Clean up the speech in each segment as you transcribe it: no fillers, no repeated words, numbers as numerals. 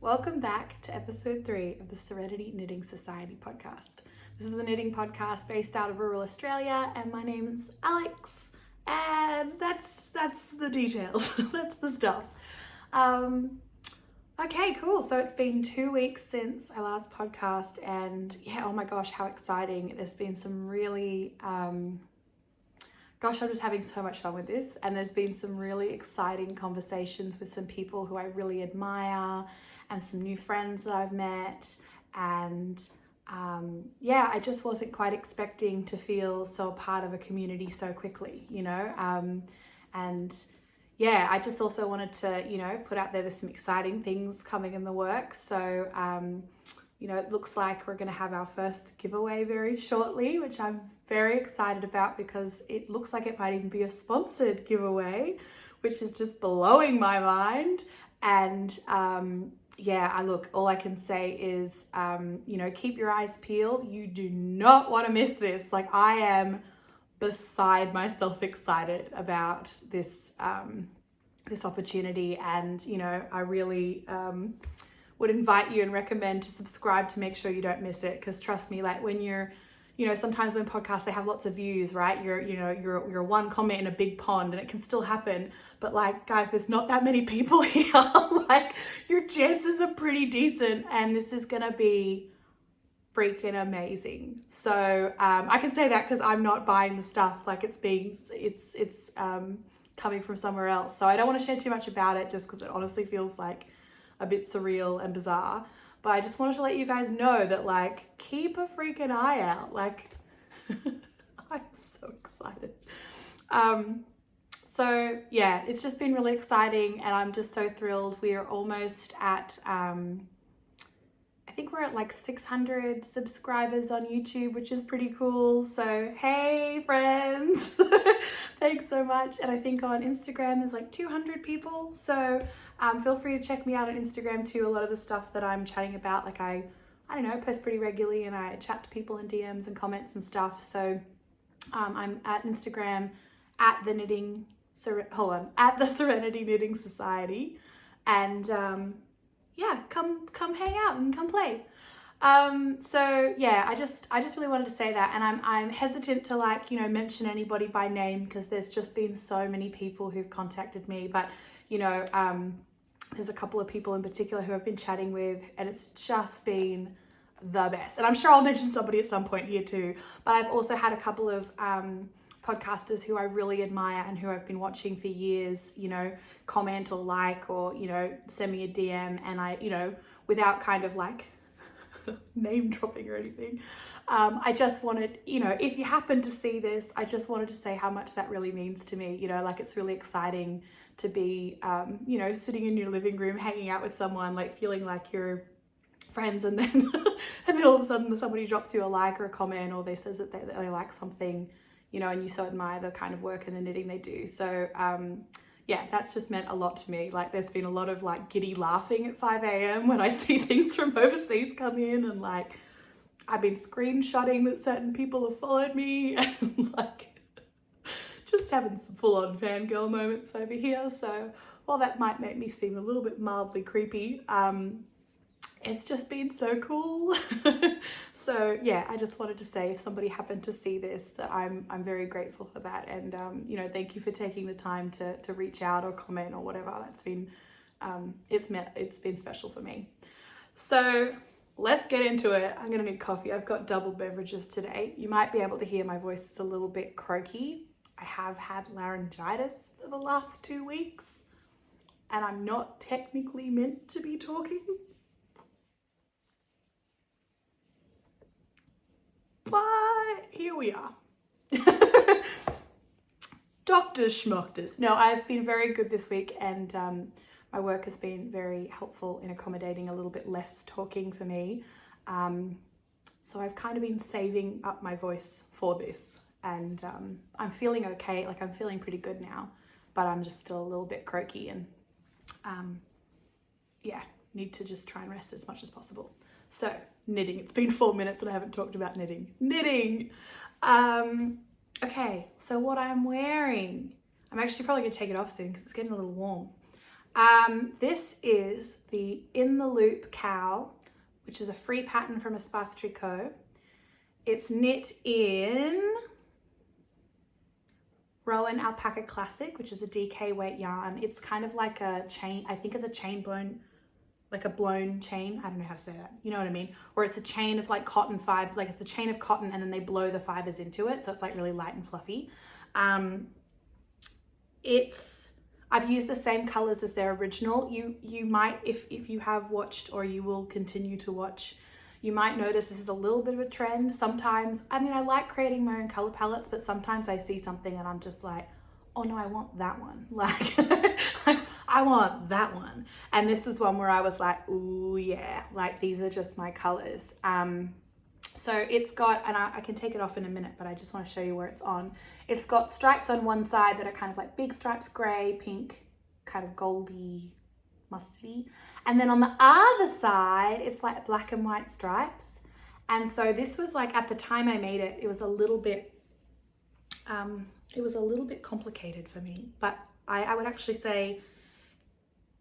Welcome back to episode 3 of the Serenity Knitting Society podcast. This is a knitting podcast based out of rural Australia, and my name is Alex, and that's the details. That's the stuff. Okay, cool. So it's been 2 weeks since our last podcast, and yeah, oh my gosh, how exciting. There's been some really, I'm just having so much fun with this, and there's been some really exciting conversations with some people who I really admire, and some new friends that I've met, and I just wasn't quite expecting to feel so part of a community so quickly, and yeah, I just also wanted to, put out there's some exciting things coming in the works. So, it looks like we're going to have our first giveaway very shortly, which I'm very excited about because it looks like it might even be a sponsored giveaway, which is just blowing my mind. And all I can say is, keep your eyes peeled. You do not want to miss this. Like, I am beside myself excited about this this opportunity, and I really would invite you and recommend to subscribe to make sure you don't miss it, because trust me, like when you're sometimes when podcasts, they have lots of views, right? You're one comment in a big pond, and it can still happen. But like, guys, there's not that many people here. Like, your chances are pretty decent, and this is gonna be freaking amazing. So I can say that because I'm not buying the stuff. Like, it's coming from somewhere else. So I don't want to share too much about it, just because it honestly feels like a bit surreal and bizarre. But I just wanted to let you guys know that, like, keep a freaking eye out. Like, I'm so excited. So yeah, it's just been really exciting, and I'm just so thrilled. We are almost at, I think we're at like 600 subscribers on YouTube, which is pretty cool. So hey friends, thanks so much. And I think on Instagram there's like 200 people. So feel free to check me out on Instagram too. A lot of the stuff that I'm chatting about, like I don't know, post pretty regularly, and I chat to people in DMs and comments and stuff. So I'm at Instagram at the Serenity Knitting Society, and come hang out and come play. So yeah, I just really wanted to say that, and I'm hesitant to mention anybody by name, because there's just been so many people who've contacted me, but there's a couple of people in particular who I've been chatting with, and it's just been the best. And I'm sure I'll mention somebody at some point here too, but I've also had a couple of podcasters who I really admire and who I've been watching for years, comment or like, or, send me a DM, and I, without kind of like name dropping or anything, I just wanted, if you happen to see this, I just wanted to say how much that really means to me. Like, it's really exciting to be, sitting in your living room, hanging out with someone, like feeling like you're friends, and then and then all of a sudden somebody drops you a like or a comment, or they says that they like something, and you so admire the kind of work and the knitting they do. So that's just meant a lot to me. Like, there's been a lot of like giddy laughing at 5 a.m. when I see things from overseas come in, and like I've been screenshotting that certain people have followed me, and like just having some full-on fangirl moments over here. So while that might make me seem a little bit mildly creepy, it's just been so cool. So yeah, I just wanted to say, if somebody happened to see this, that I'm very grateful for that, and thank you for taking the time to reach out or comment or whatever. That's been it's been special for me. So let's get into it. I'm gonna need coffee. I've got double beverages today. You might be able to hear my voice is a little bit croaky. I have had laryngitis for the last 2 weeks, and I'm not technically meant to be talking, but here we are. Doctors schmoctors. No, I've been very good this week, and my work has been very helpful in accommodating a little bit less talking for me. So I've kind of been saving up my voice for this, and I'm feeling okay. Like, I'm feeling pretty good now, but I'm just still a little bit croaky, and need to just try and rest as much as possible. So knitting, it's been 4 minutes and I haven't talked about knitting. Okay, so what I'm wearing, I'm actually probably gonna take it off soon because it's getting a little warm. This is the In the Loop Loop Cowl, which is a free pattern from Espace Tricot. It's knit in Rowan Alpaca Classic, which is a DK weight yarn. It's kind of like a chain, I think it's a chain blown, like a blown chain. I don't know how to say that. You know what I mean? Or it's a chain of like cotton fiber, like it's a chain of cotton and then they blow the fibers into it. So it's like really light and fluffy. I've used the same colors as their original. You might, if you have watched or you will continue to watch, you might notice this is a little bit of a trend. Sometimes, I mean, I like creating my own color palettes, but sometimes I see something and I'm just like, oh no, I want that one. Like, I want that one. And this was one where I was like, ooh yeah, like these are just my colors. So it's got, and I can take it off in a minute, but I just want to show you where it's on. It's got stripes on one side that are kind of like big stripes, gray, pink, kind of goldy, mustardy. And then on the other side, it's like black and white stripes. And so this was like, at the time I made it, it was a little bit complicated for me, but I would actually say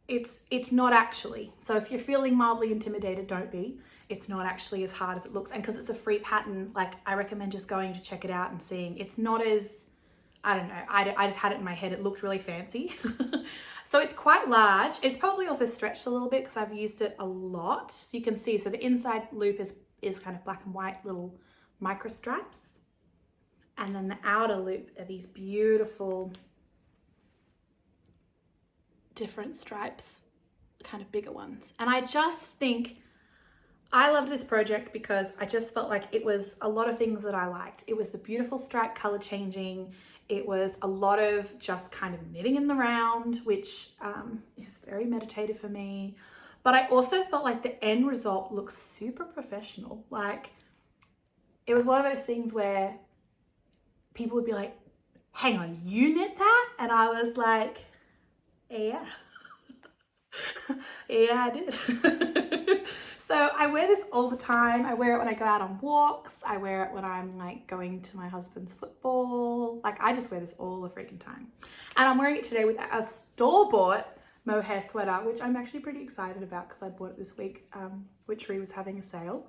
it's not actually. So if you're feeling mildly intimidated, don't be. It's not actually as hard as it looks. And because it's a free pattern, like I recommend just going to check it out and seeing. It's not as, I don't know, I just had it in my head. It looked really fancy. So it's quite large. It's probably also stretched a little bit because I've used it a lot. You can see, so the inside loop is kind of black and white little micro stripes. And then the outer loop are these beautiful different stripes, kind of bigger ones. And I just think I loved this project because I just felt like it was a lot of things that I liked. It was the beautiful stripe color changing. It was a lot of just kind of knitting in the round, which is very meditative for me. But I also felt like the end result looks super professional. Like it was one of those things where people would be like, hang on, you knit that? And I was like, yeah. Yeah, I did. So I wear this all the time. I wear it when I go out on walks. I wear it when I'm like going to my husband's football. Like I just wear this all the freaking time. And I'm wearing it today with a store-bought mohair sweater, which I'm actually pretty excited about because I bought it this week. Witchery was having a sale.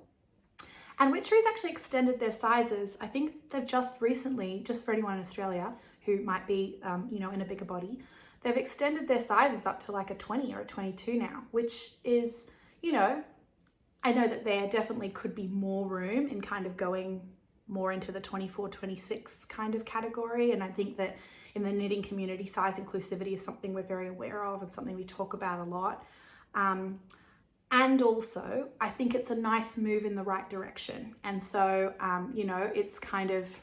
And Witchery's actually extended their sizes. I think they've just recently, just for anyone in Australia who might be, you know, in a bigger body, they've extended their sizes up to like a 20 or a 22 now, which is, you know, I know that there definitely could be more room in kind of going more into the 24, 26 kind of category. And I think that in the knitting community, size inclusivity is something we're very aware of and something we talk about a lot. And also, I think it's a nice move in the right direction. And so, you know, it's kind of,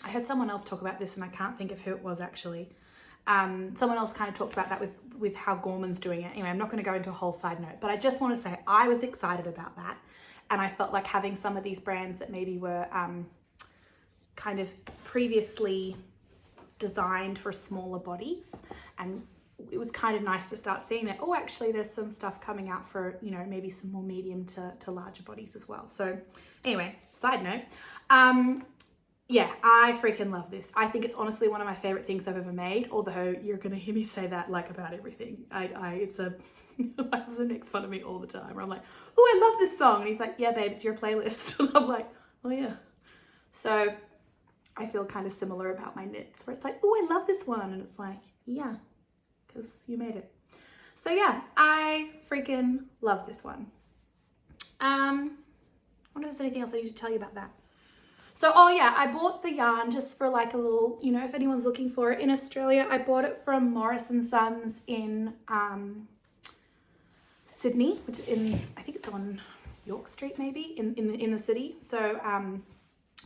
I heard someone else talk about this and I can't think of who it was actually. Someone else kind of talked about that with how Gorman's doing it. Anyway, I'm not going to go into a whole side note, but I just want to say I was excited about that. And I felt like having some of these brands that maybe were kind of previously designed for smaller bodies, and it was kind of nice to start seeing that, oh, actually there's some stuff coming out for, you know, maybe some more medium to larger bodies as well. So anyway, side note. Yeah, I freaking love this. I think it's honestly one of my favorite things I've ever made, although you're going to hear me say that like about everything. My husband makes fun of me all the time. I'm like, oh, I love this song. And he's like, yeah, babe, it's your playlist. And I'm like, oh yeah. So I feel kind of similar about my knits where it's like, oh, I love this one. And it's like, yeah, because you made it. So yeah, I freaking love this one. I wonder if there's anything else I need to tell you about that. So, oh yeah, I bought the yarn just for like a little, you know, if anyone's looking for it in Australia, I bought it from Morris & Sons in Sydney, which I think it's on York Street maybe, in the city. So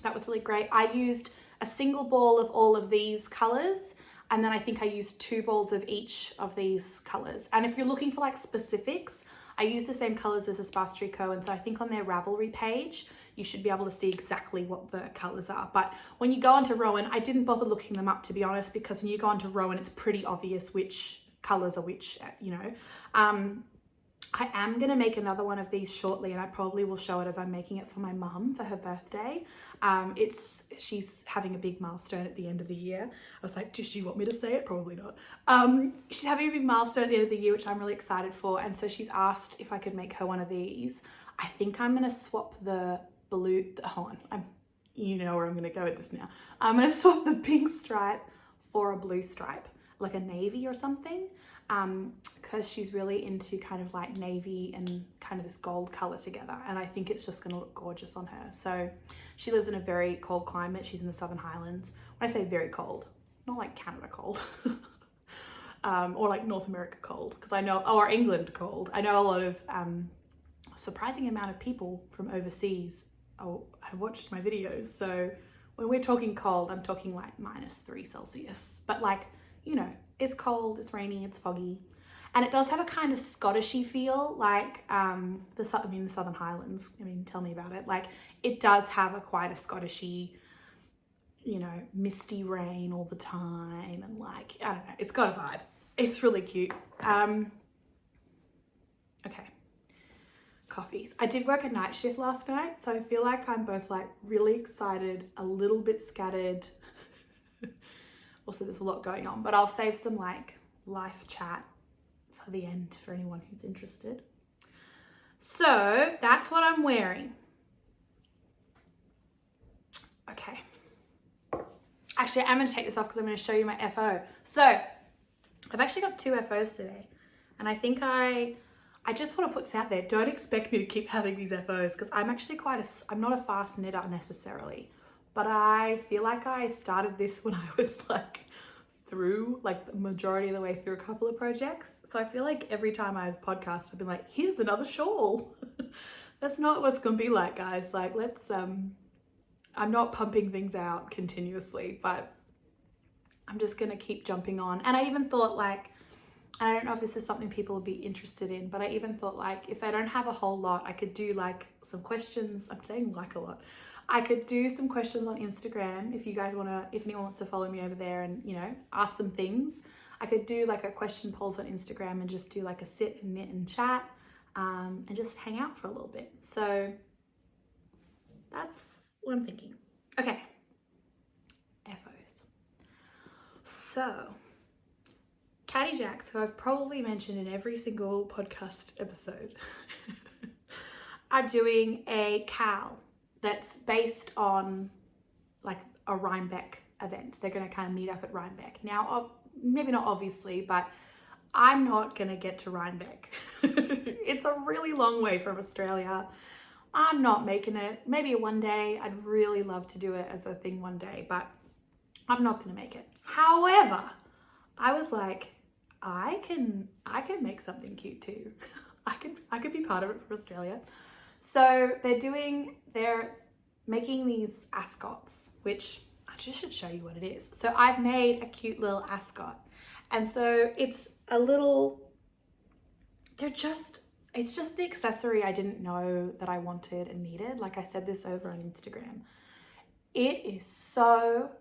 that was really great. I used a single ball of all of these colors, and then I think I used 2 balls of each of these colors. And if you're looking for like specifics, I use the same colors as Espace Tricot, and so I think on their Ravelry page, you should be able to see exactly what the colors are. But when you go onto Rowan, I didn't bother looking them up, to be honest, because when you go onto Rowan, it's pretty obvious which colors are which, you know. I am going to make another one of these shortly, and I probably will show it as I'm making it for my mum for her birthday. She's having a big milestone at the end of the year. I was like, does she want me to say it? Probably not. She's having a big milestone at the end of the year, which I'm really excited for. And so she's asked if I could make her one of these. I think I'm going to swap the blue, hold on, you know where I'm going to go with this now. I'm going to swap the pink stripe for a blue stripe, like a navy or something. Because she's really into kind of like navy and kind of this gold color together, and I think it's just going to look gorgeous on her. So she lives in a very cold climate. She's in the Southern Highlands. When I say very cold, not like Canada cold, or like North America cold, because I know, or England cold. I know a lot of surprising amount of people from overseas have watched my videos. So when we're talking cold, I'm talking like -3 Celsius, but like, you know, it's cold, it's rainy, it's foggy. And it does have a kind of Scottishy feel, like the Southern Highlands. I mean, tell me about it. Like, it does have quite a Scottishy, you know, misty rain all the time, and like, I don't know, it's got a vibe. It's really cute. Okay, coffees. I did work a night shift last night, so I feel like I'm both like really excited, a little bit scattered. Also, there's a lot going on, but I'll save some like life chat for the end for anyone who's interested. So that's what I'm wearing. Okay. Actually, I'm going to take this off because I'm going to show you my FO. So I've actually got 2 FOs today, and I think I just want to put this out there. Don't expect me to keep having these FOs, because I'm actually I'm not a fast knitter necessarily. But I feel like I started this when I was like through, like the majority of the way through a couple of projects. So I feel like every time I have podcasts, I've been like, here's another shawl. That's not what's gonna be like, guys. Like, let's, I'm not pumping things out continuously, but I'm just gonna keep jumping on. And I even thought like, I don't know if this is something people would be interested in, but I even thought like, if I don't have a whole lot, I could do like some questions. I'm saying like a lot. I could do some questions on Instagram if you guys want to, if anyone wants to follow me over there and, you know, ask some things. I could do like a question polls on Instagram and just do like a sit and knit and chat, and just hang out for a little bit. So that's what I'm thinking. Okay. FOs. So Catty Jacks, who I've probably mentioned in every single podcast episode, are doing a cowl that's based on like a Rhinebeck event. They're going to kind of meet up at Rhinebeck. Now, maybe not obviously, but I'm not going to get to Rhinebeck. It's a really long way from Australia. I'm not making it. Maybe one day. I'd really love to do it as a thing one day, but I'm not going to make it. However, I was like, I can make something cute too. I could be part of it from Australia. So they're making these ascots, which I just should show you what it is. So I've made a cute little ascot. And so it's a little, it's just the accessory I didn't know that I wanted and needed. Like I said this over on Instagram. It is so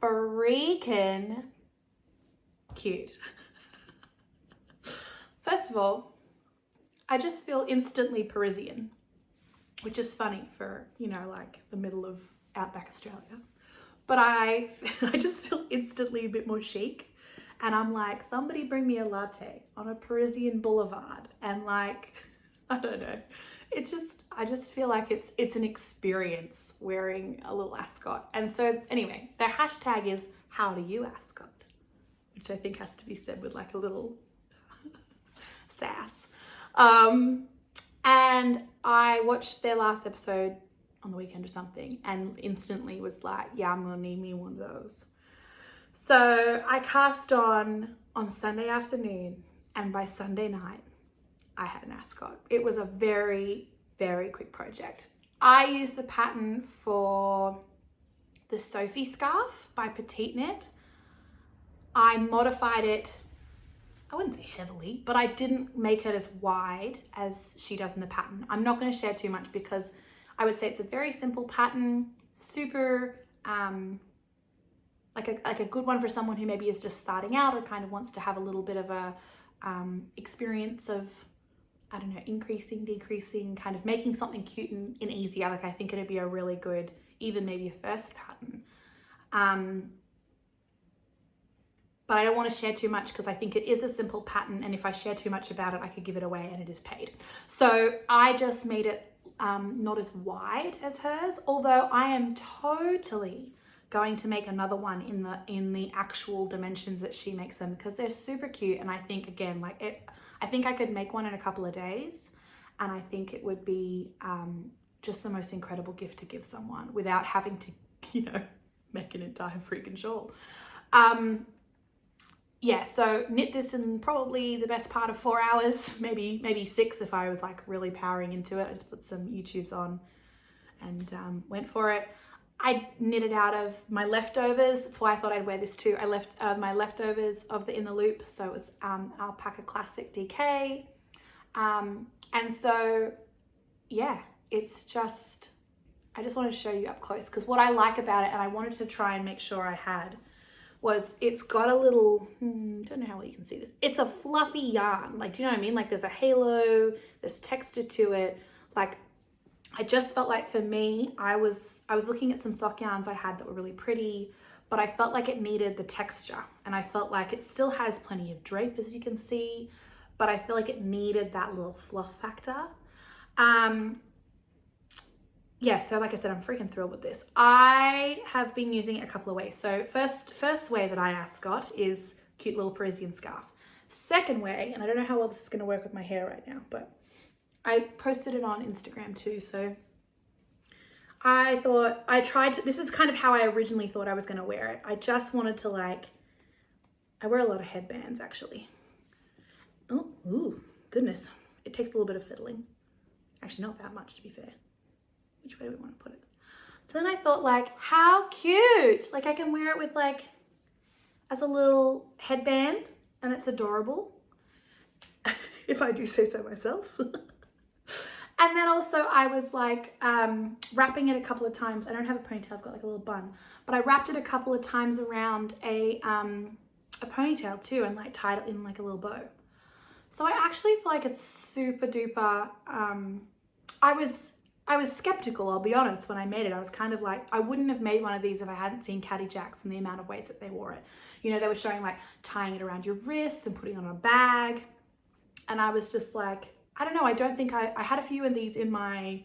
freaking cute. First of all, I just feel instantly Parisian, which is funny for, you know, like the middle of outback Australia. But I just feel instantly a bit more chic. And I'm like, somebody bring me a latte on a Parisian boulevard. And like, I don't know. I just feel like it's an experience wearing a little ascot. And so anyway, their hashtag is how do you ascot, which I think has to be said with like a little sass. And I watched their last episode on the weekend or something and instantly was like, yeah, I'm gonna need me one of those. So I cast on Sunday afternoon, and by Sunday night, I had an ascot. It was a very, very quick project. I used the pattern for the Sophie scarf by Petit knit. I modified it, I wouldn't say heavily, but I didn't make it as wide as she does in the pattern. I'm not going to share too much because I would say it's a very simple pattern, super like a good one for someone who maybe is just starting out or kind of wants to have a little bit of a experience of, I don't know, increasing, decreasing, kind of making something cute and easier. Like I think it'd be a really good, even maybe a first pattern. But I don't want to share too much because I think it is a simple pattern, and if I share too much about it, I could give it away and it is paid. So I just made it not as wide as hers, although I am totally going to make another one in the actual dimensions that she makes them, because they're super cute. And I think, again, like I think I could make one in a couple of days, and I think it would be just the most incredible gift to give someone without having to, you know, make an entire freaking shawl. Yeah, so knit this in probably the best part of 4 hours, maybe 6 if I was like really powering into it. I just put some YouTubes on and went for it. I knit it out of my leftovers. That's why I thought I'd wear this too. I left my leftovers of the In the Loop, so it was Alpaca Classic DK. And so, yeah, it's just, I just wanted to show you up close, because what I like about it, and I wanted to try and make sure I had, was it's got a little, don't know how well you can see this. It's a fluffy yarn. Like, do you know what I mean? Like there's a halo, there's texture to it. Like I just felt like for me, I was looking at some sock yarns I had that were really pretty, but I felt like it needed the texture, and I felt like it still has plenty of drape, as you can see, but I feel like it needed that little fluff factor. Yeah, so like I said, I'm freaking thrilled with this. I have been using it a couple of ways. So first way that I got is cute little Parisian scarf. Second way, and I don't know how well this is going to work with my hair right now, but I posted it on Instagram too. So I thought this is kind of how I originally thought I was going to wear it. I just wanted to I wear a lot of headbands actually. Oh, ooh, goodness. It takes a little bit of fiddling. Actually, not that much to be fair. Which way do we want to put it? So then I thought, like, how cute. Like I can wear it with as a little headband, and it's adorable. If I do say so myself. And then also I was wrapping it a couple of times. I don't have a ponytail, I've got like a little bun, but I wrapped it a couple of times around a ponytail too, and tied it in like a little bow. So I actually feel like it's super duper. I was skeptical, I'll be honest, when I made it. I was kind of like, I wouldn't have made one of these if I hadn't seen Catty Jacks and the amount of ways that they wore it. You know, they were showing tying it around your wrist and putting it on a bag. And I was just like, I don't know, I don't think I had a few of these in my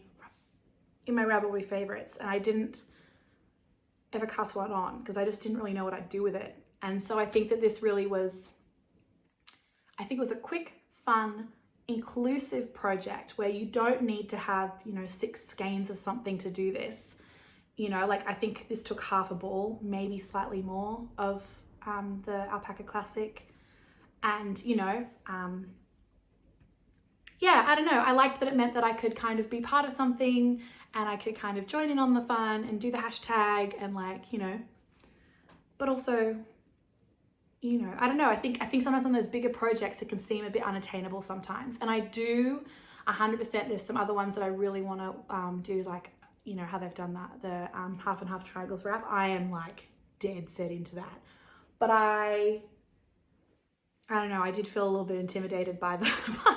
Ravelry favorites, and I didn't ever cast one on because I just didn't really know what I'd do with it. And so I think that this really was, it was a quick, fun, inclusive project where you don't need to have, 6 skeins of something to do this. I think this took half a ball, maybe slightly more, of the Alpaca Classic. And, yeah, I don't know. I liked that it meant that I could kind of be part of something, and I could kind of join in on the fun and do the hashtag and but also, I don't know. I think sometimes on those bigger projects, it can seem a bit unattainable sometimes. And I do 100%. There's some other ones that I really want to do, how they've done that, the half and half triangles wrap. I am dead set into that. But I don't know. I did feel a little bit intimidated by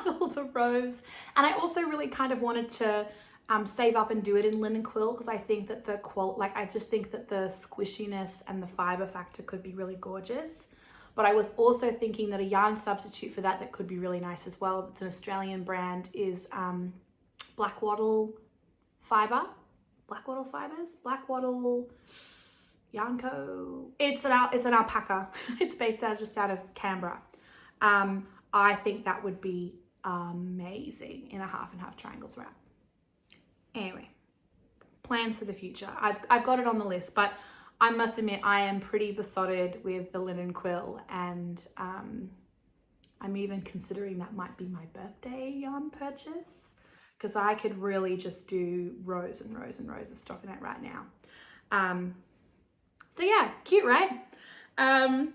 all the rows. And I also really kind of wanted to save up and do it in linen quill, because I think that I just think that the squishiness and the fiber factor could be really gorgeous. But I was also thinking that a yarn substitute for that could be really nice as well. It's an Australian brand, is Black Wattle Fiber. Black Wattle Fibers? Black Wattle Yarn Co. It's an alpaca. It's based just out of Canberra. I think that would be amazing in a half and half triangles wrap. Anyway, plans for the future. I've got it on the list, but I must admit I am pretty besotted with the linen quill, and I'm even considering that might be my birthday yarn purchase, because I could really just do rows and rows and rows of stockinette right now. So yeah, cute, right? I'm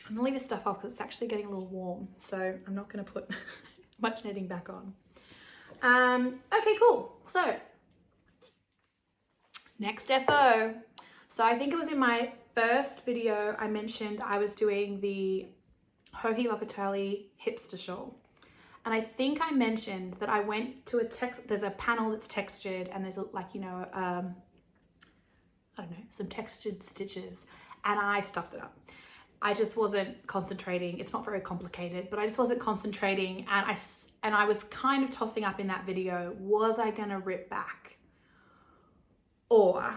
gonna leave this stuff off because it's actually getting a little warm, so I'm not gonna put much knitting back on. Okay, cool. So next FO. So I think it was in my first video I mentioned I was doing the Locatelli Hipster shawl. And I think I mentioned that I went to there's a panel that's textured, and there's like, you know, I don't know, some textured stitches, and I stuffed it up. I just wasn't concentrating. It's not very complicated, but I just wasn't concentrating, and I was kind of tossing up in that video, was I gonna rip back? Or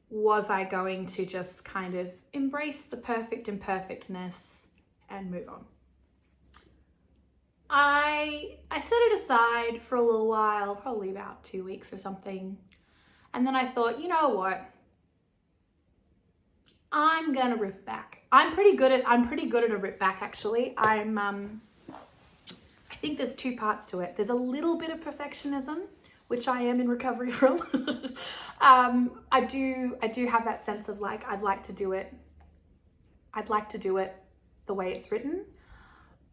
was I going to just kind of embrace the perfect imperfectness and move on? I set it aside for a little while, probably about 2 weeks or something. And then I thought, you know what? I'm gonna rip back. I'm pretty good at a rip back, actually. I think there's two parts to it. There's a little bit of perfectionism, which I am in recovery from. I do have that sense of like, I'd like to do it the way it's written.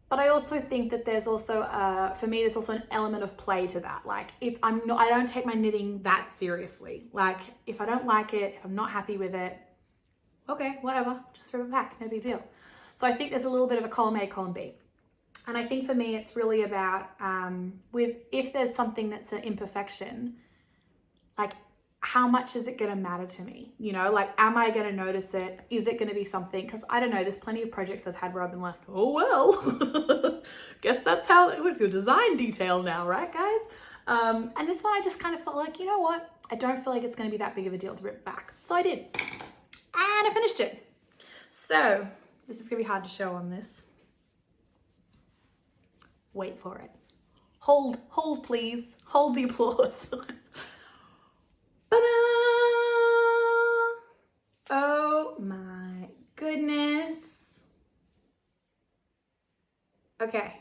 But I also think that there's also, for me, there's also an element of play to that. Like, I don't take my knitting that seriously. Like, if I don't like it, if I'm not happy with it, okay, whatever, just rip it back, no big deal. So I think there's a little bit of a column A, column B. And I think for me, it's really about, if there's something that's an imperfection, like, how much is it going to matter to me? You know, like, am I going to notice it? Is it going to be something? Because I don't know, there's plenty of projects I've had where I've been like, oh, well, guess that's how it was, your design detail now, right, guys? And this one, I just kind of felt like, you know what? I don't feel like it's going to be that big of a deal to rip back. So I did. And I finished it. So this is going to be hard to show on this. Wait for it. Hold, please. Hold the applause. Oh my goodness. Okay.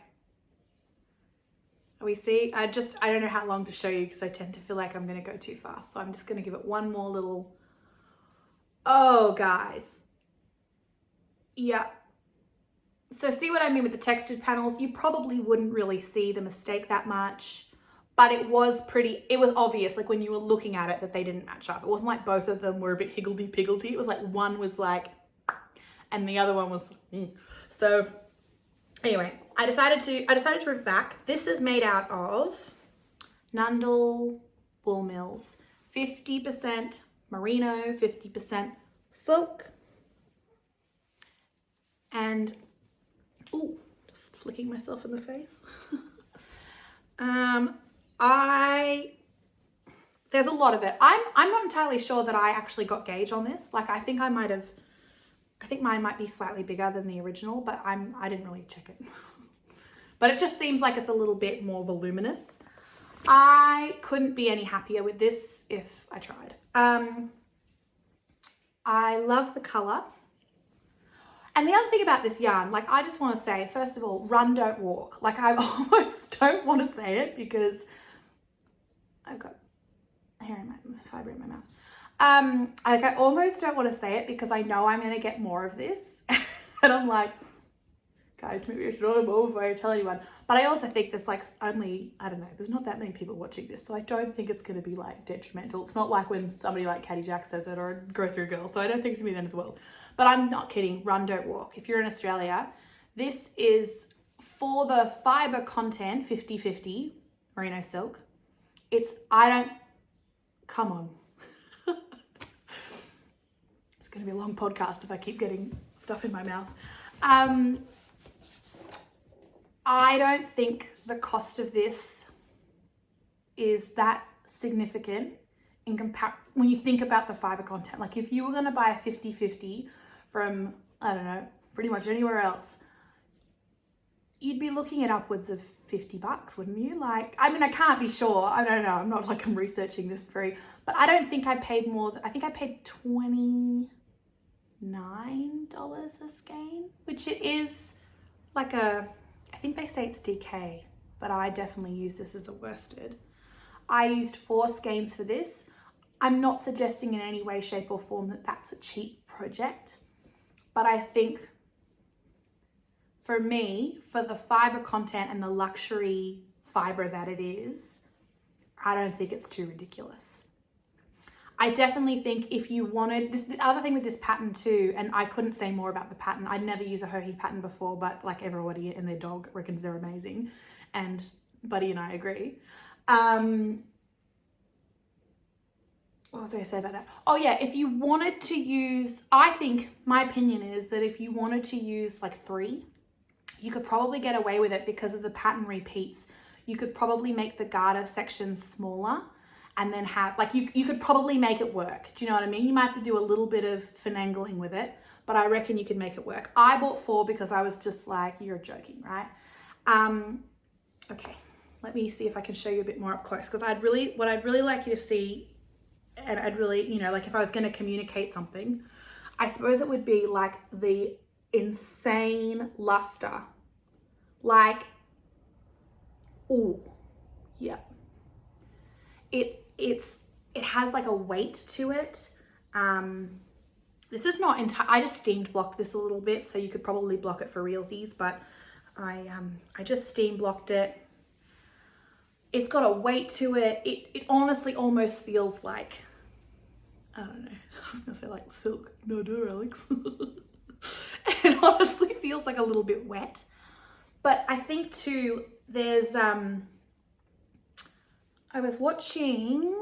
We see, I don't know how long to show you because I tend to feel like I'm going to go too fast. So I'm just going to give it one more little, oh guys. Yeah. So see what I mean with the textured panels? You probably wouldn't really see the mistake that much. But it was obvious, like when you were looking at it, that they didn't match up. It wasn't like both of them were a bit higgledy-piggledy. It was like one was like, and the other one was, So anyway, I decided to rip back. This is made out of Nundle Wool Mills, 50% merino, 50% silk. And, ooh, just flicking myself in the face. There's a lot of it. I'm not entirely sure that I actually got gauge on this. Like, I think mine might be slightly bigger than the original, but I didn't really check it. But it just seems like it's a little bit more voluminous. I couldn't be any happier with this if I tried. I love the color. And the other thing about this yarn, like, I just want to say, first of all, run, don't walk. Like, I almost don't want to say it because I've got hair in my fiber in my mouth. I almost don't want to say it because I know I'm going to get more of this. And I'm like, guys, maybe I should order more before I tell anyone. But I also think there's like only, I don't know, there's not that many people watching this. So I don't think it's going to be like detrimental. It's not like when somebody like Catty Jacks says it or a grocery girl. So I don't think it's going to be the end of the world. But I'm not kidding. Run, don't walk. If you're in Australia, this is for the fiber content, 50-50 merino silk. Come on. It's going to be a long podcast if I keep getting stuff in my mouth. I don't think the cost of this is that significant when you think about the fiber content. Like, if you were going to buy a 50-50 from, I don't know, pretty much anywhere else, you'd be looking at upwards of $50, wouldn't you? Like, I mean, I can't be sure. I don't know. I'm not like I'm researching this but I don't think I paid more. I think I paid $29 a skein, which it is like I think they say it's DK, but I definitely use this as a worsted. I used 4 skeins for this. I'm not suggesting in any way, shape or form that that's a cheap project, but I think for me, for the fiber content and the luxury fiber that it is, I don't think it's too ridiculous. I definitely think if you wanted, the other thing with this pattern too, and I couldn't say more about the pattern. I'd never used a Hohi pattern before, but like everybody and their dog reckons they're amazing. and Buddy and I agree. What was I going to say about that? Oh yeah, if you wanted to use, I think my opinion is that if you wanted to use like 3, you could probably get away with it because of the pattern repeats. You could probably make the garter section smaller and then have, like you could probably make it work. Do you know what I mean? You might have to do a little bit of finagling with it, but I reckon you could make it work. I bought 4 because I was just like, you're joking, right? Okay, let me see if I can show you a bit more up close, because what I'd really like you to see, and I'd really, you know, like if I was going to communicate something, I suppose it would be like the insane luster. Like, oh, yeah. It has like a weight to it. This is not I just steamed blocked this a little bit, so you could probably block it for realsies, but I just steam blocked it. It's got a weight to it. It honestly almost feels like, I don't know, I was gonna say like silk. No, Alex. It honestly feels like a little bit wet. But I think too, there's, I was watching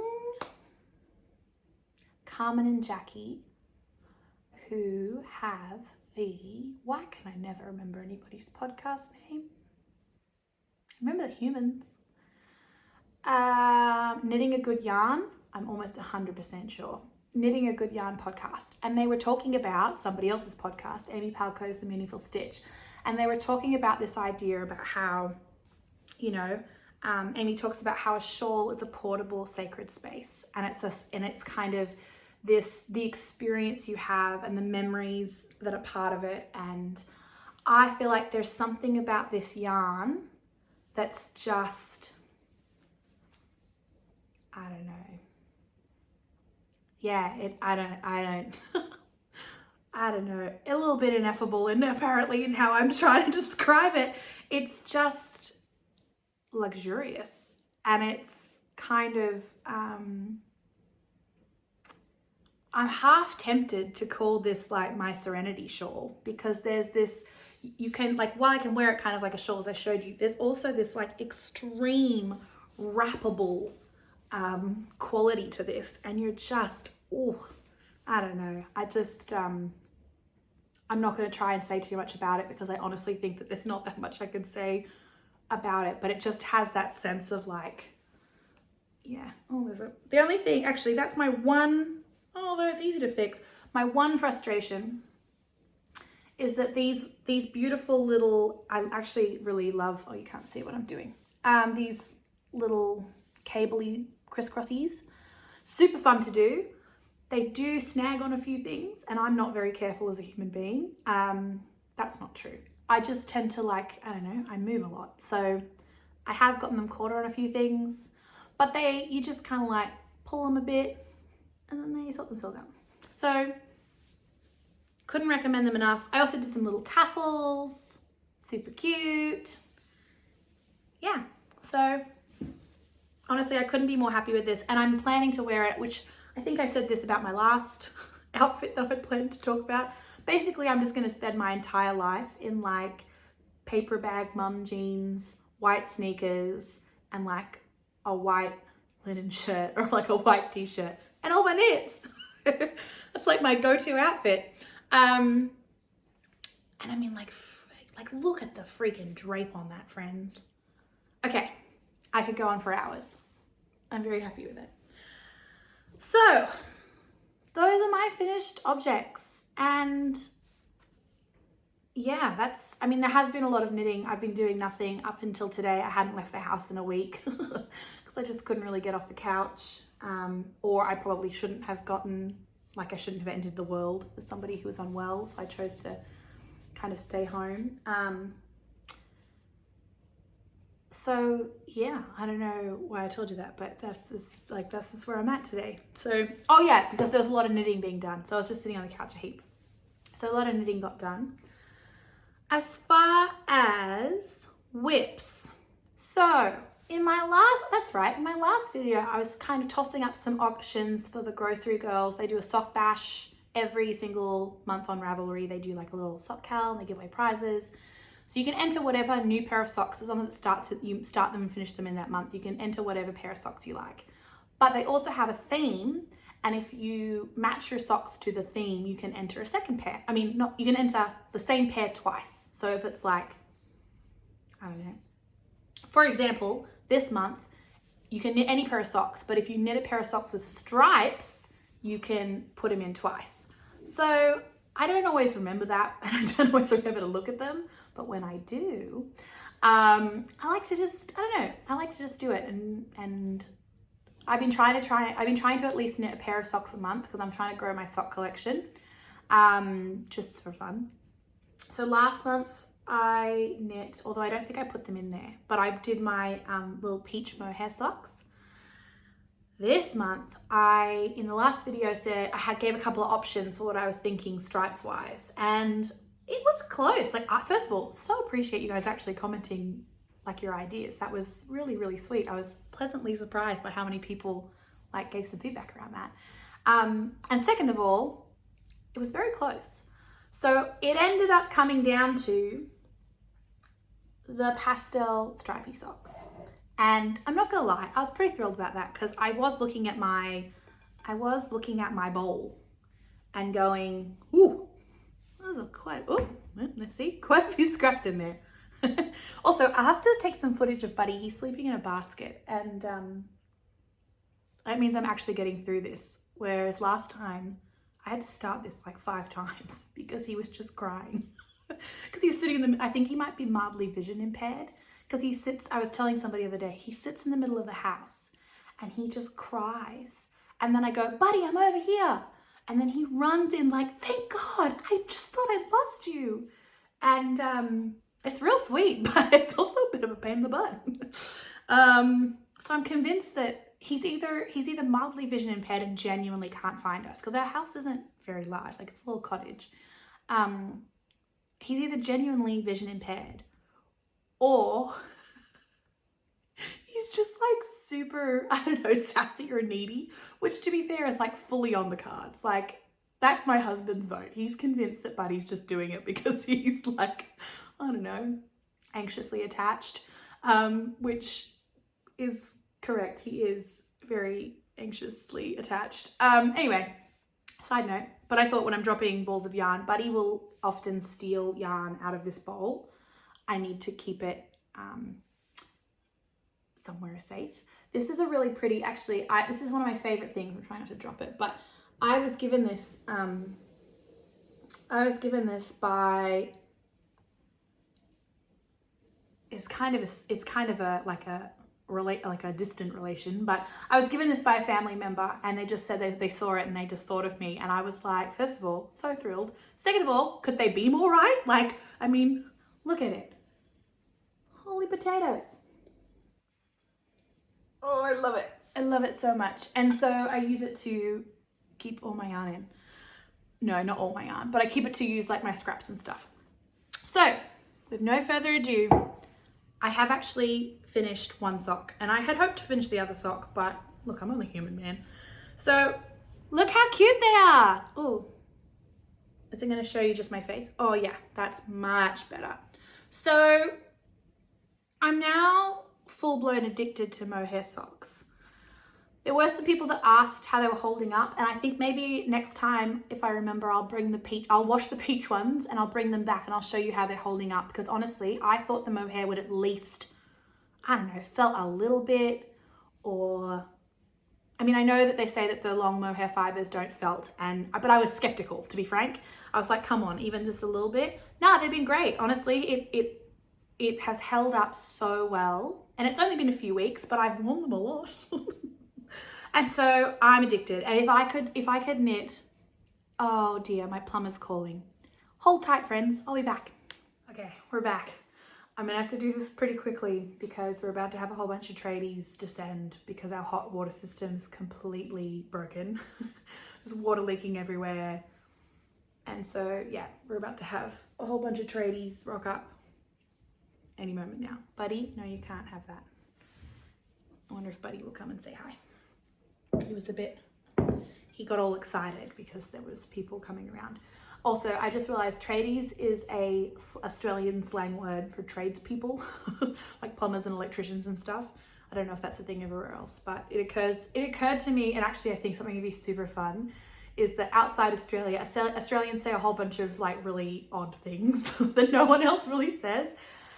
Carmen and Jackie, who have why can I never remember anybody's podcast name? I remember the humans. Knitting a Good Yarn, I'm almost 100% sure. Knitting a Good Yarn podcast. And they were talking about somebody else's podcast, Amy Palco's The Meaningful Stitch. And they were talking about this idea about how, you know, Amy talks about how a shawl is a portable sacred space. And it's kind of the experience you have and the memories that are part of it. And I feel like there's something about this yarn that's just, I don't know. Yeah, I don't I don't know, a little bit ineffable and apparently in how I'm trying to describe it. It's just luxurious, and it's kind of, I'm half tempted to call this like my Serenity shawl, because there's this, you can like, while I can wear it kind of like a shawl as I showed you, there's also this like extreme wrappable quality to this, and you're just, oh, I don't know. I just, I'm not going to try and say too much about it, because I honestly think that there's not that much I can say about it, but it just has that sense of like, yeah. Oh, the only thing, actually, that's my one, although it's easy to fix, my one frustration is that these beautiful little, I actually really love, oh, you can't see what I'm doing. These little cabley crisscrossies, super fun to do. They do snag on a few things, and I'm not very careful as a human being. That's not true. I just tend to like, I don't know, I move a lot. So I have gotten them caught on a few things, but you just kind of like pull them a bit and then they sort themselves out. So couldn't recommend them enough. I also did some little tassels, super cute. Yeah, so honestly, I couldn't be more happy with this, and I'm planning to wear it, which I think I said this about my last outfit that I planned to talk about. Basically, I'm just going to spend my entire life in like paper bag mum jeans, white sneakers, and like a white linen shirt or like a white t-shirt and all my knits. That's like my go-to outfit. And I mean, like look at the freaking drape on that, friends. Okay, I could go on for hours. I'm very happy with it. So those are my finished objects, and yeah, I mean, there has been a lot of knitting. I've been doing nothing up until today. I hadn't left the house in a week because I just couldn't really get off the couch, or I probably shouldn't have I shouldn't have entered the world with somebody who was unwell, so I chose to kind of stay home. So yeah, I don't know why I told you that, but that's just where I'm at today. So, oh yeah, because there was a lot of knitting being done. So I was just sitting on the couch a heap. So a lot of knitting got done. As far as whips. So in my last video, I was kind of tossing up some options for the grocery girls. They do a sock bash every single month on Ravelry. They do like a little sock cowl and they give away prizes. So you can enter whatever new pair of socks, as long as you start them and finish them in that month, you can enter whatever pair of socks you like. But they also have a theme, and if you match your socks to the theme, you can enter a second pair. I mean, you can enter the same pair twice. So if it's like, I don't know. For example, this month, you can knit any pair of socks, but if you knit a pair of socks with stripes, you can put them in twice. So I don't always remember that, and I don't always remember to look at them, but when I do, I like to just, I don't know, I like to just do it, and I've been trying to at least knit a pair of socks a month because I'm trying to grow my sock collection, just for fun. So last month I knit, although I don't think I put them in there, but I did my little peach mohair socks. This month, in the last video said, I gave a couple of options for what I was thinking stripes wise, and it was close. Like, first of all, so appreciate you guys actually commenting like your ideas. That was really, really sweet. I was pleasantly surprised by how many people like gave some feedback around that. And second of all, it was very close. So it ended up coming down to the pastel stripy socks. And I'm not gonna lie, I was pretty thrilled about that because I was looking at my bowl and going, ooh, those are quite, let's see, quite a few scraps in there. Also, I have to take some footage of Buddy. He's sleeping in a basket, and that means I'm actually getting through this. Whereas last time, I had to start this like 5 times because he was just crying. Because he's sitting in I think he might be mildly vision impaired. Because he sits, I was telling somebody the other day, he sits in the middle of the house and he just cries. And then I go, Buddy, I'm over here. And then he runs in like, thank God, I just thought I lost you. And it's real sweet, but it's also a bit of a pain in the butt. So I'm convinced that he's either mildly vision impaired and genuinely can't find us, because our house isn't very large, like it's a little cottage. He's either genuinely vision impaired, or he's just like super, I don't know, sassy or needy, which to be fair is like fully on the cards. Like, that's my husband's vote. He's convinced that Buddy's just doing it because he's like, I don't know, anxiously attached, which is correct. He is very anxiously attached. Anyway, side note, but I thought when I'm dropping balls of yarn, Buddy will often steal yarn out of this bowl. I need to keep it somewhere safe. This is a really pretty, actually, this is one of my favorite things. I'm trying not to drop it, but I was given this by, it's kind of a distant relation, but I was given this by a family member, and they just said they saw it and they just thought of me, and I was like, first of all, so thrilled. Second of all, could they be more right? Like, I mean, look at it. Holy potatoes. Oh, I love it. I love it so much. And so I use it to keep all my yarn in. No, not all my yarn, but I keep it to use like my scraps and stuff. So with no further ado, I have actually finished one sock, and I had hoped to finish the other sock, but look, I'm only human, man. So look how cute they are. Oh, is it going to show you just my face? Oh yeah, that's much better. So I'm now full-blown addicted to mohair socks. There were some people that asked how they were holding up, and I think maybe next time, if I remember, I'll wash the peach ones and I'll bring them back and I'll show you how they're holding up, because honestly, I thought the mohair would at least, I don't know, felt a little bit, or, I mean, I know that they say that the long mohair fibers don't felt, but I was skeptical, to be frank. I was like, come on, even just a little bit. Nah, they've been great. Honestly, it has held up so well, and it's only been a few weeks, but I've worn them a lot. And so I'm addicted. And if I could knit, oh dear, my plumber's calling. Hold tight, friends, I'll be back. Okay, we're back. I'm gonna have to do this pretty quickly because we're about to have a whole bunch of tradies descend because our hot water system is completely broken. There's water leaking everywhere. And so yeah, we're about to have a whole bunch of tradies rock up any moment now. Buddy, no, you can't have that. I wonder if Buddy will come and say hi. He got all excited because there was people coming around. Also, I just realized tradies is a Australian slang word for tradespeople, like plumbers and electricians and stuff. I don't know if that's a thing everywhere else, but it occurred to me, and actually I think something would be super fun, is that outside Australia, Australians say a whole bunch of like really odd things that no one else really says.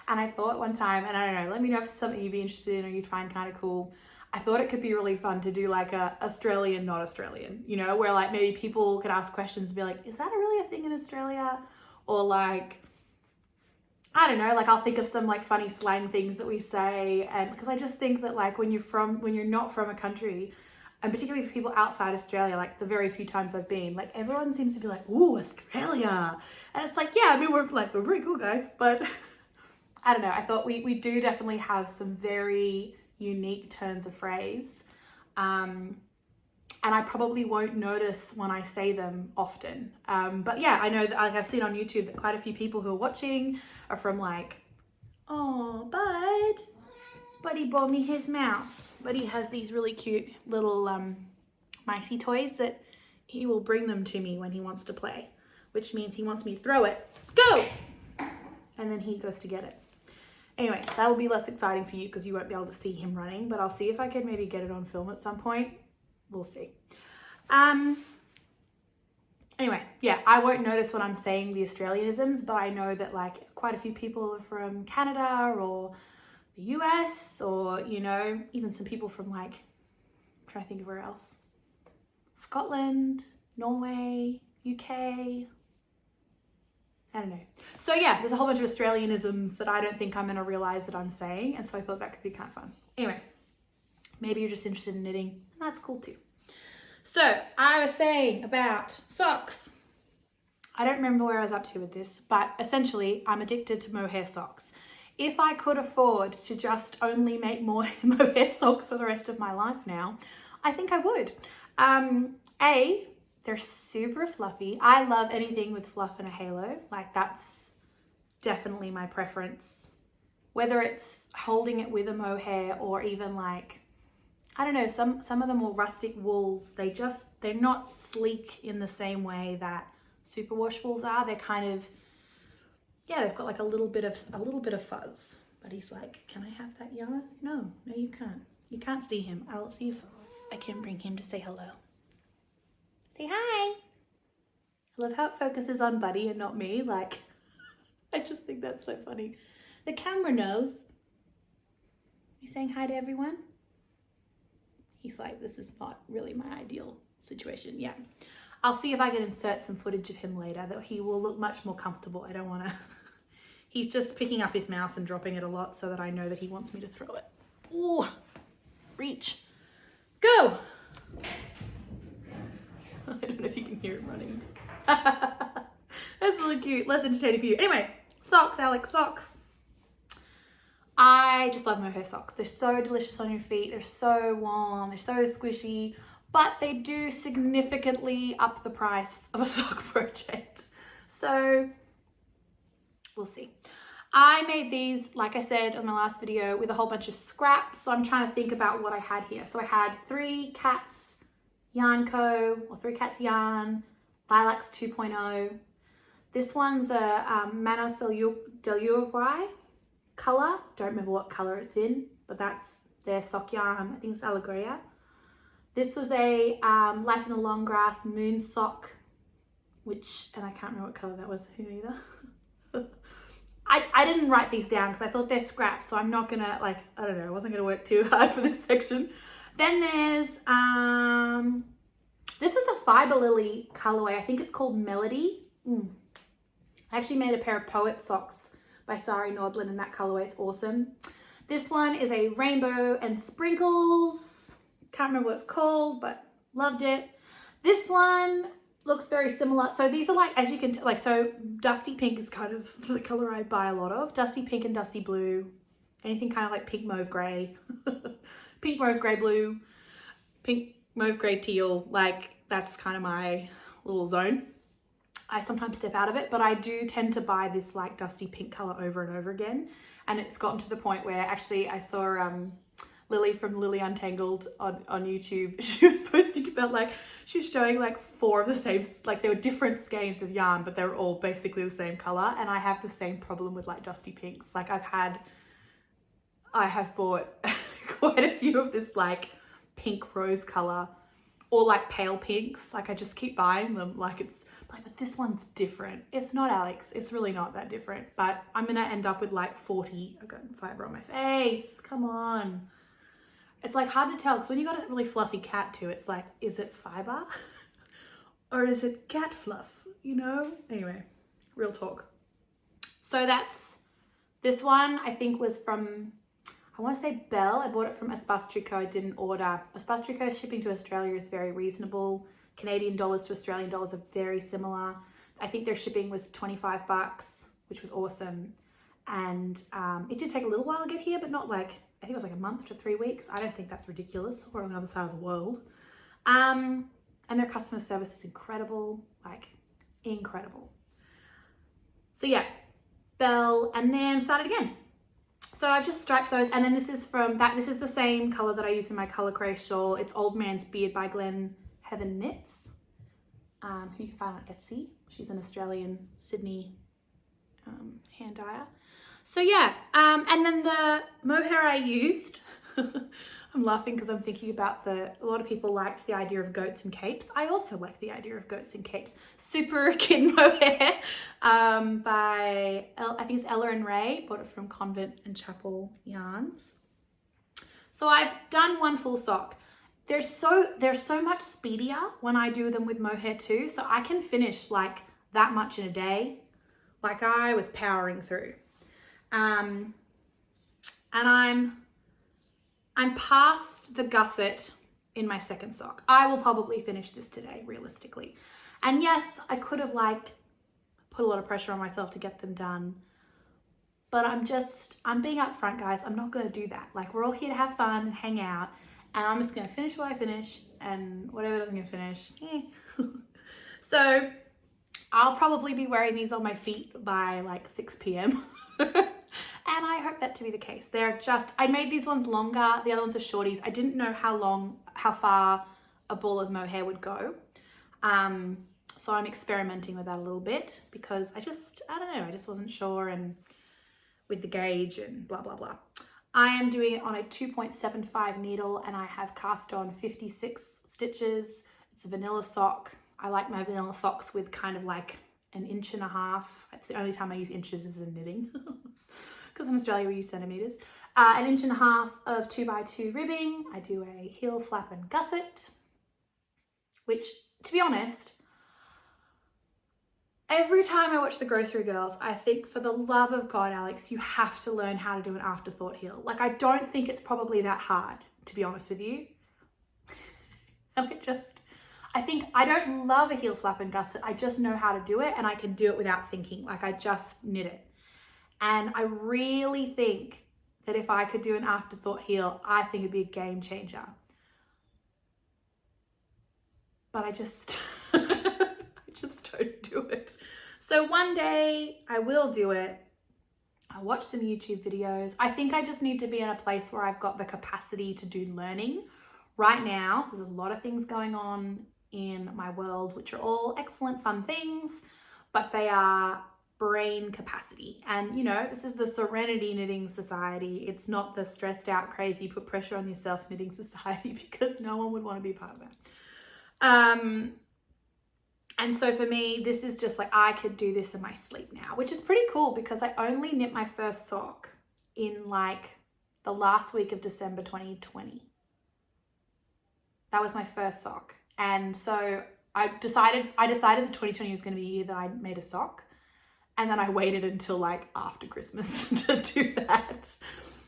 And I thought one time, and I don't know, let me know if it's something you'd be interested in or you'd find kind of cool. I thought it could be really fun to do like a Australian, not Australian, you know, where like maybe people could ask questions and be like, is that really a thing in Australia? Or like, I don't know, like I'll think of some like funny slang things that we say. And because I just think that like when you're not from a country, and particularly for people outside Australia, like the very few times I've been, like everyone seems to be like, ooh, Australia. And it's like, yeah, I mean, we're pretty cool guys, but I don't know. I thought we do definitely have some very unique turns of phrase. And I probably won't notice when I say them often. But yeah, I know that like, I've seen on YouTube that quite a few people who are watching are from like, oh, bud. Buddy bought me his mouse. Buddy has these really cute little micey toys that he will bring them to me when he wants to play, which means he wants me to throw it. Go! And then he goes to get it. Anyway, that'll be less exciting for you because you won't be able to see him running, but I'll see if I can maybe get it on film at some point. We'll see. Anyway, yeah, I won't notice when I'm saying the Australianisms, but I know that like quite a few people are from Canada or the US, or, you know, even some people from like, I'm trying to think of where else. Scotland, Norway, UK. I don't know. So yeah, there's a whole bunch of Australianisms that I don't think I'm going to realize that I'm saying. And so I thought that could be kind of fun. Anyway, maybe you're just interested in knitting, and that's cool too. So I was saying about socks. I don't remember where I was up to with this, but essentially I'm addicted to mohair socks. If I could afford to just only make more mohair socks for the rest of my life now, I think I would. They're super fluffy. I love anything with fluff and a halo. Like that's definitely my preference. Whether it's holding it with a mohair or even like, I don't know, some of the more rustic wools, they're not sleek in the same way that superwash wools are. They're kind of, yeah, they've got like a little bit of fuzz. But he's like, can I have that yarn? No, you can't. You can't see him. I'll see if I can bring him to say hello. Say hi. I love how it focuses on Buddy and not me. Like, I just think that's so funny. The camera knows. You saying hi to everyone? He's like, this is not really my ideal situation. Yeah. I'll see if I can insert some footage of him later that he will look much more comfortable. I don't want to. He's just picking up his mouse and dropping it a lot so that I know that he wants me to throw it. Ooh, reach. Go. I don't know if you can hear him running. That's really cute. Less entertaining for you. Anyway, socks, Alex, socks. I just love mohair socks. They're so delicious on your feet. They're so warm. They're so squishy. But they do significantly up the price of a sock project. So we'll see. I made these, like I said on my last video, with a whole bunch of scraps. So I'm trying to think about what I had here. So I had 3 Cats Yarn Co. or 3 Cats Yarn, Lilacs 2.0. This one's a Manos del Uruguay color. Don't remember what color it's in, but that's their sock yarn. I think it's Alegria. This was a Life in the Long Grass Moon Sock, and I can't remember what color that was either. I didn't write these down because I thought they're scraps, so I'm not gonna, like, I don't know, I wasn't gonna work too hard for this section. Then there's, this was a Fiber Lily colorway. I think it's called Melody. I actually made a pair of Poet socks by Sari Nordlund in that colorway. It's awesome. This one is a Rainbow and Sprinkles. Can't remember what it's called, but loved it. This one looks very similar. So these are like, as you can tell, like, so Dusty Pink is kind of the color I buy a lot of. Dusty Pink and Dusty Blue. Anything kind of like pink, mauve, grey. Pink, mauve, grey, blue. Pink, mauve, grey, teal. Like, that's kind of my little zone. I sometimes step out of it, but I do tend to buy this like dusty pink color over and over again. And it's gotten to the point where actually I saw Lily from Lily Untangled on YouTube. She was posting about like, she was showing like 4 of the same, like there were different skeins of yarn, but they were all basically the same color. And I have the same problem with like dusty pinks. Like I have bought quite a few of this like pink rose color or like pale pinks. Like I just keep buying them. Like it's like, but this one's different. It's not, Alex. It's really not that different, but I'm going to end up with like 40. I've got fiber on my face. Come on. It's like hard to tell because when you got a really fluffy cat too, it's like, is it fiber or is it cat fluff? You know? Anyway, real talk. So this one I think was from, I want to say Belle. I bought it from Espace Tricot. I didn't order. Espace Tricot shipping to Australia is very reasonable. Canadian dollars to Australian dollars are very similar. I think their shipping was $25, which was awesome. And it did take a little while to get here, but not like, I think it was like a month to 3 weeks. I don't think that's ridiculous. We're on the other side of the world. And their customer service is incredible, like incredible. So yeah, Belle, and then started again. So I've just striped those, and then this is the same color that I use in my colourway shawl. It's Old Man's Beard by Glen Heaven Knits, who you can find on Etsy. She's an Australian Sydney hand dyer. So yeah, and then the mohair I used, I'm laughing because I'm thinking about a lot of people liked the idea of goats and capes. I also like the idea of goats and capes. Super Kid Mohair by, I think it's Ella and Ray, bought it from Convent and Chapel yarns. So I've done one full sock. They're so much speedier when I do them with mohair too. So I can finish like that much in a day. Like I was powering through. And I'm past the gusset in my second sock. I will probably finish this today, realistically. And yes, I could have like put a lot of pressure on myself to get them done. But I'm being upfront, guys. I'm not going to do that. Like we're all here to have fun and hang out. And I'm just going to finish what I finish, and whatever doesn't get finished, So I'll probably be wearing these on my feet by like 6 p.m. And I hope that to be the case. I made these ones longer. The other ones are shorties. I didn't know how far a ball of mohair would go. So I'm experimenting with that a little bit because I don't know, I just wasn't sure, and with the gauge and blah, blah, blah. I am doing it on a 2.75 needle, and I have cast on 56 stitches. It's a vanilla sock. I like my vanilla socks with kind of like 1.5 inches. It's the only time I use inches is in knitting because in Australia we use centimeters. 1.5 inches of 2x2 ribbing. I do a heel, flap and gusset, which, to be honest, every time I watch the Grocery Girls, I think, for the love of God, Alex, you have to learn how to do an afterthought heel. Like, I don't think it's probably that hard, to be honest with you. And I think I don't love a heel, flap and gusset. I just know how to do it, and I can do it without thinking. Like, I just knit it. And I really think that if I could do an afterthought heel, I think it'd be a game changer. But I just don't do it. So one day I will do it. I'll watch some YouTube videos. I think I just need to be in a place where I've got the capacity to do learning. Right now, there's a lot of things going on in my world, which are all excellent, fun things, but they are brain capacity. And you know, this is the Serenity Knitting Society. It's not the stressed out, crazy, put pressure on yourself knitting society, because no one would want to be part of that. And so for me, this is just like, I could do this in my sleep now, which is pretty cool because I only knit my first sock in like the last week of December 2020. That was my first sock. And so I decided that 2020 was going to be the year that I made a sock. And then I waited until like after Christmas to do that,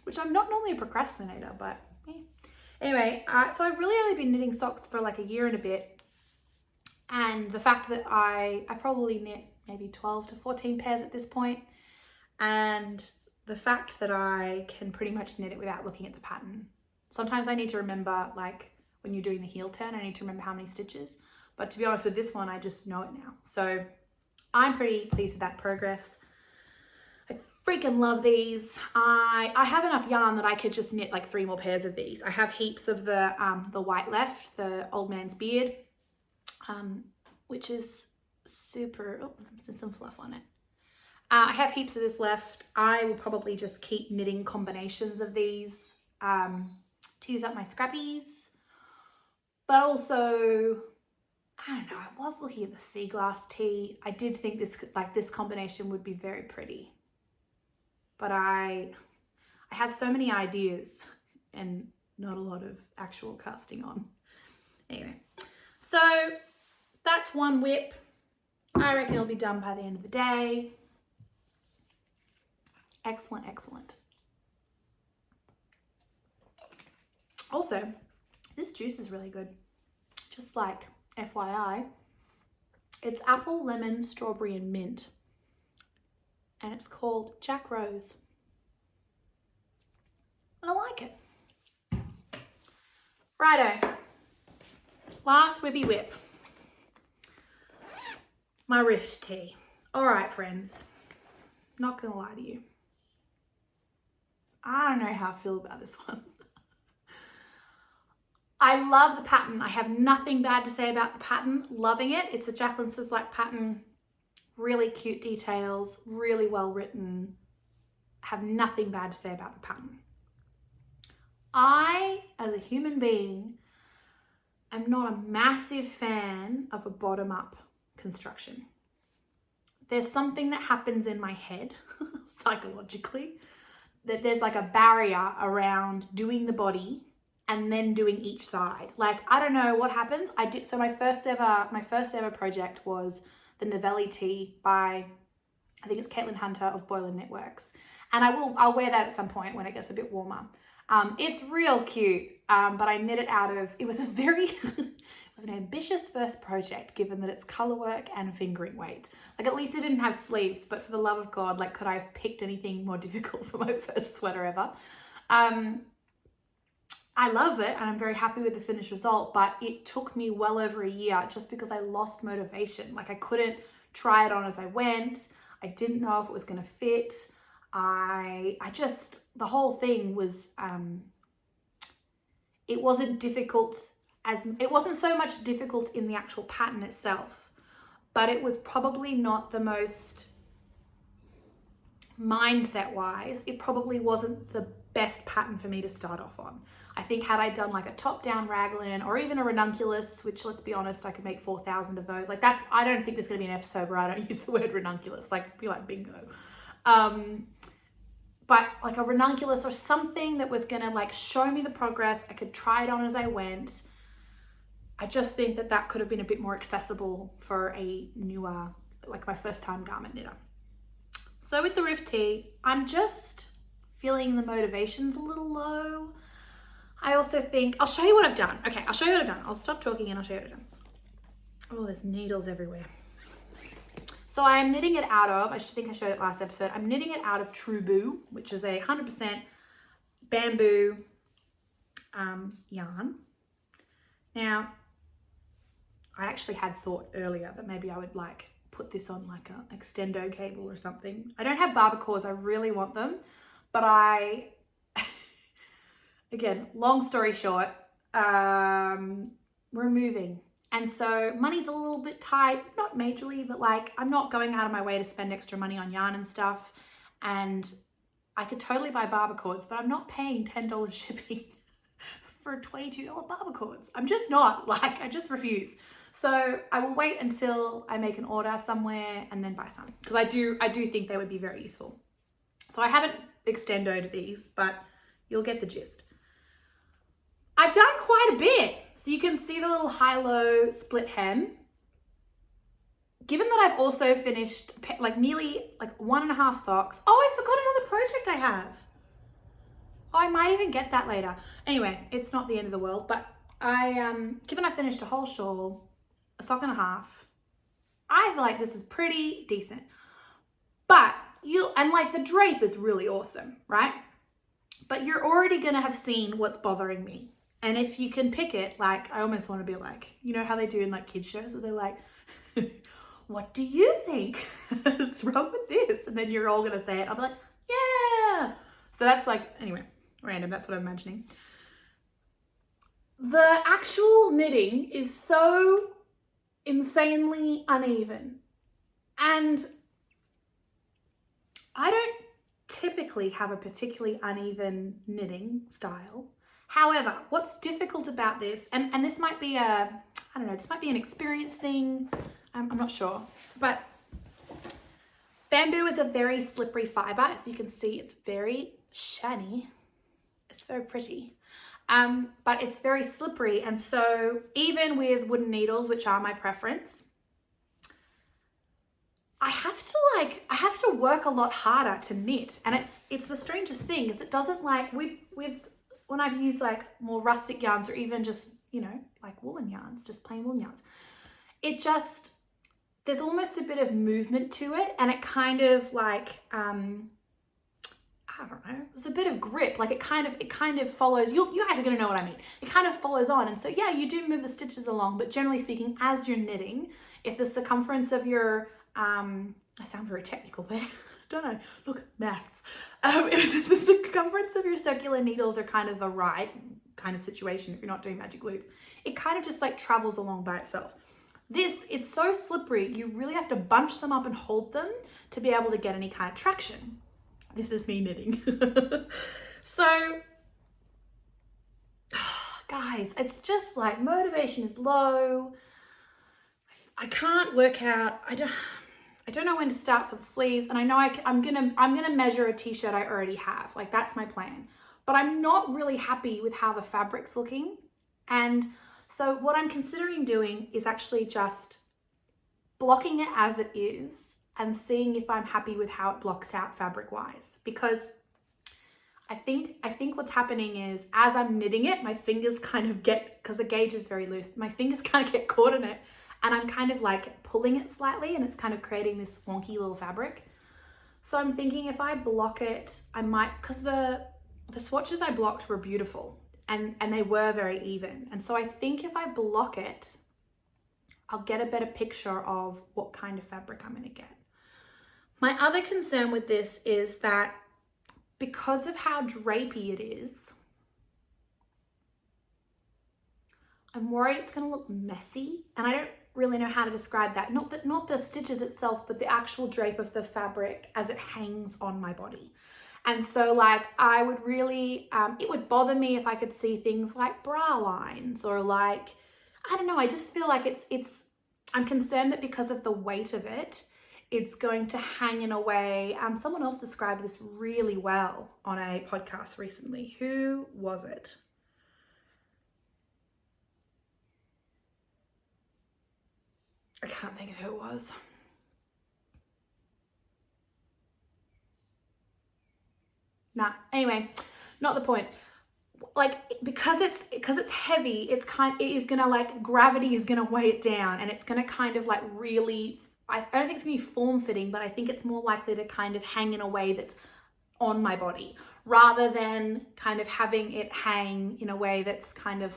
which I'm not normally a procrastinator, but yeah. Anyway, so I've really only been knitting socks for like a year and a bit. And the fact that I probably knit maybe 12 to 14 pairs at this point. And the fact that I can pretty much knit it without looking at the pattern. Sometimes I need to remember, like when you're doing the heel turn, I need to remember how many stitches. But to be honest with this one, I just know it now. So I'm pretty pleased with that progress. Freaking love these. I have enough yarn that I could just knit like 3 more pairs of these. I have heaps of the white left, the old man's beard, which is super, oh, there's some fluff on it. I have heaps of this left. I will probably just keep knitting combinations of these to use up my scrappies. But also, I don't know, I was looking at the sea glass tee. I did think this combination would be very pretty. But I have so many ideas and not a lot of actual casting on. Anyway, so that's one whip. I reckon it'll be done by the end of the day. Excellent, excellent. Also, this juice is really good. Just like FYI, it's apple, lemon, strawberry, and mint. And it's called Jack Rose. I like it. Righto. Last whippy whip. My Rift tee. All right, friends. Not gonna lie to you. I don't know how I feel about this one. I love the pattern. I have nothing bad to say about the pattern. Loving it. It's a Jacqueline Cieslak pattern. Really cute details, really well written. Have nothing bad to say about the pattern. I, as a human being, am not a massive fan of a bottom-up construction. There's something that happens in my head, psychologically, that there's like a barrier around doing the body and then doing each side. Like, I don't know what happens. So my first ever project was the Novelli tee by, I think it's Caitlin Hunter of Boylan Knitworks. And I'll wear that at some point when it gets a bit warmer. It's real cute, but I knit it out of, it was a very, it was an ambitious first project given that it's color work and fingering weight. Like, at least it didn't have sleeves, but for the love of God, like, could I have picked anything more difficult for my first sweater ever? I love it and I'm very happy with the finished result, but it took me well over a year just because I lost motivation. Like, I couldn't try it on as I went. I didn't know if it was going to fit. The whole thing was, it wasn't so much difficult in the actual pattern itself, but it was probably not the most, mindset wise, it probably wasn't the best pattern for me to start off on. I think had I done like a top-down raglan or even a ranunculus, which, let's be honest, I could make 4,000 of those. Like, I don't think there's going to be an episode where I don't use the word ranunculus. Like, it'd be like bingo. But like a ranunculus or something that was going to like show me the progress. I could try it on as I went. I just think that could have been a bit more accessible for a newer, like my first time garment knitter. So with the Rift tee, I'm just feeling the motivation's a little low. I also think, I'll show you what I've done. Okay, I'll show you what I've done. I'll stop talking and I'll show you what I've done. Oh, there's needles everywhere. So I'm knitting it out of, I think I showed it last episode, I'm knitting it out of Truboo, which is a 100% bamboo yarn. Now, I actually had thought earlier that maybe I would like put this on like an extendo cable or something. I don't have barbacores, I really want them, but again, long story short, we're moving. And so money's a little bit tight, not majorly, but like I'm not going out of my way to spend extra money on yarn and stuff. And I could totally buy barber cords, but I'm not paying $10 shipping for $22 barber cords. I'm just not, like, I just refuse. So I will wait until I make an order somewhere and then buy some, because I do think they would be very useful. So I haven't extendoed these, but you'll get the gist. I've done quite a bit. So you can see the little high-low split hem. Given that I've also finished like nearly like 1.5 socks. Oh, I forgot another project I have. Oh, I might even get that later. Anyway, it's not the end of the world, but given I finished a whole shawl, 1.5 socks, I feel like this is pretty decent. But and like the drape is really awesome, right? But you're already gonna have seen what's bothering me. And if you can pick it, like, I almost want to be like, you know how they do in like kids shows where they're like, what do you think is wrong with this? And then you're all going to say it. I'll be like, So that's like, anyway, random, that's what I'm imagining. The actual knitting is so insanely uneven. And I don't typically have a particularly uneven knitting style. However, what's difficult about this, and this might be this might be an experience thing, I'm not sure, but bamboo is a very slippery fiber. As you can see, it's very shiny. It's very pretty, but it's very slippery. And so even with wooden needles, which are my preference, I have to work a lot harder to knit. And it's the strangest thing is it doesn't like with when I've used like more rustic yarns or even just, you know, like woolen yarns, just plain woolen yarns, it just, there's almost a bit of movement to it, and it kind of like, I don't know, there's a bit of grip, like it kind of follows, you guys are gonna know what I mean. It kind of follows on, and so yeah, you do move the stitches along, but generally speaking, as you're knitting, if the circumference of your, I sound very technical there, don't know, look, maths. If the circumference of your circular needles are kind of the right kind of situation, if you're not doing magic loop, it kind of just like travels along by itself. This, it's so slippery, you really have to bunch them up and hold them to be able to get any kind of traction. This is me knitting. So, guys, it's just like motivation is low. I can't work out, I don't know when to start for the sleeves, and I know I'm gonna measure a t-shirt I already have, like that's my plan. But I'm not really happy with how the fabric's looking, and so what I'm considering doing is actually just blocking it as it is and seeing if I'm happy with how it blocks out fabric-wise. Because I think what's happening is as I'm knitting it, my fingers kind of get, because the gauge is very loose, my fingers kind of get caught in it, and I'm kind of like pulling it slightly, and it's kind of creating this wonky little fabric. So I'm thinking if I block it, I might, because the swatches I blocked were beautiful. And they were very even. And so I think if I block it, I'll get a better picture of what kind of fabric I'm gonna get. My other concern with this is that because of how drapey it is, I'm worried it's gonna look messy, and I don't really know how to describe that. Not the stitches itself, but the actual drape of the fabric as it hangs on my body. And so like, I would really, it would bother me if I could see things like bra lines or like, I don't know, I just feel like I'm concerned that because of the weight of it, it's going to hang in a way. Someone else described this really well on a podcast recently. Who was it? I can't think of who it was. Nah, anyway, not the point. Like, because it's heavy, it is gonna like, gravity is gonna weigh it down, and it's gonna kind of like really, I don't think it's gonna be form fitting, but I think it's more likely to kind of hang in a way that's on my body, rather than kind of having it hang in a way that's kind of,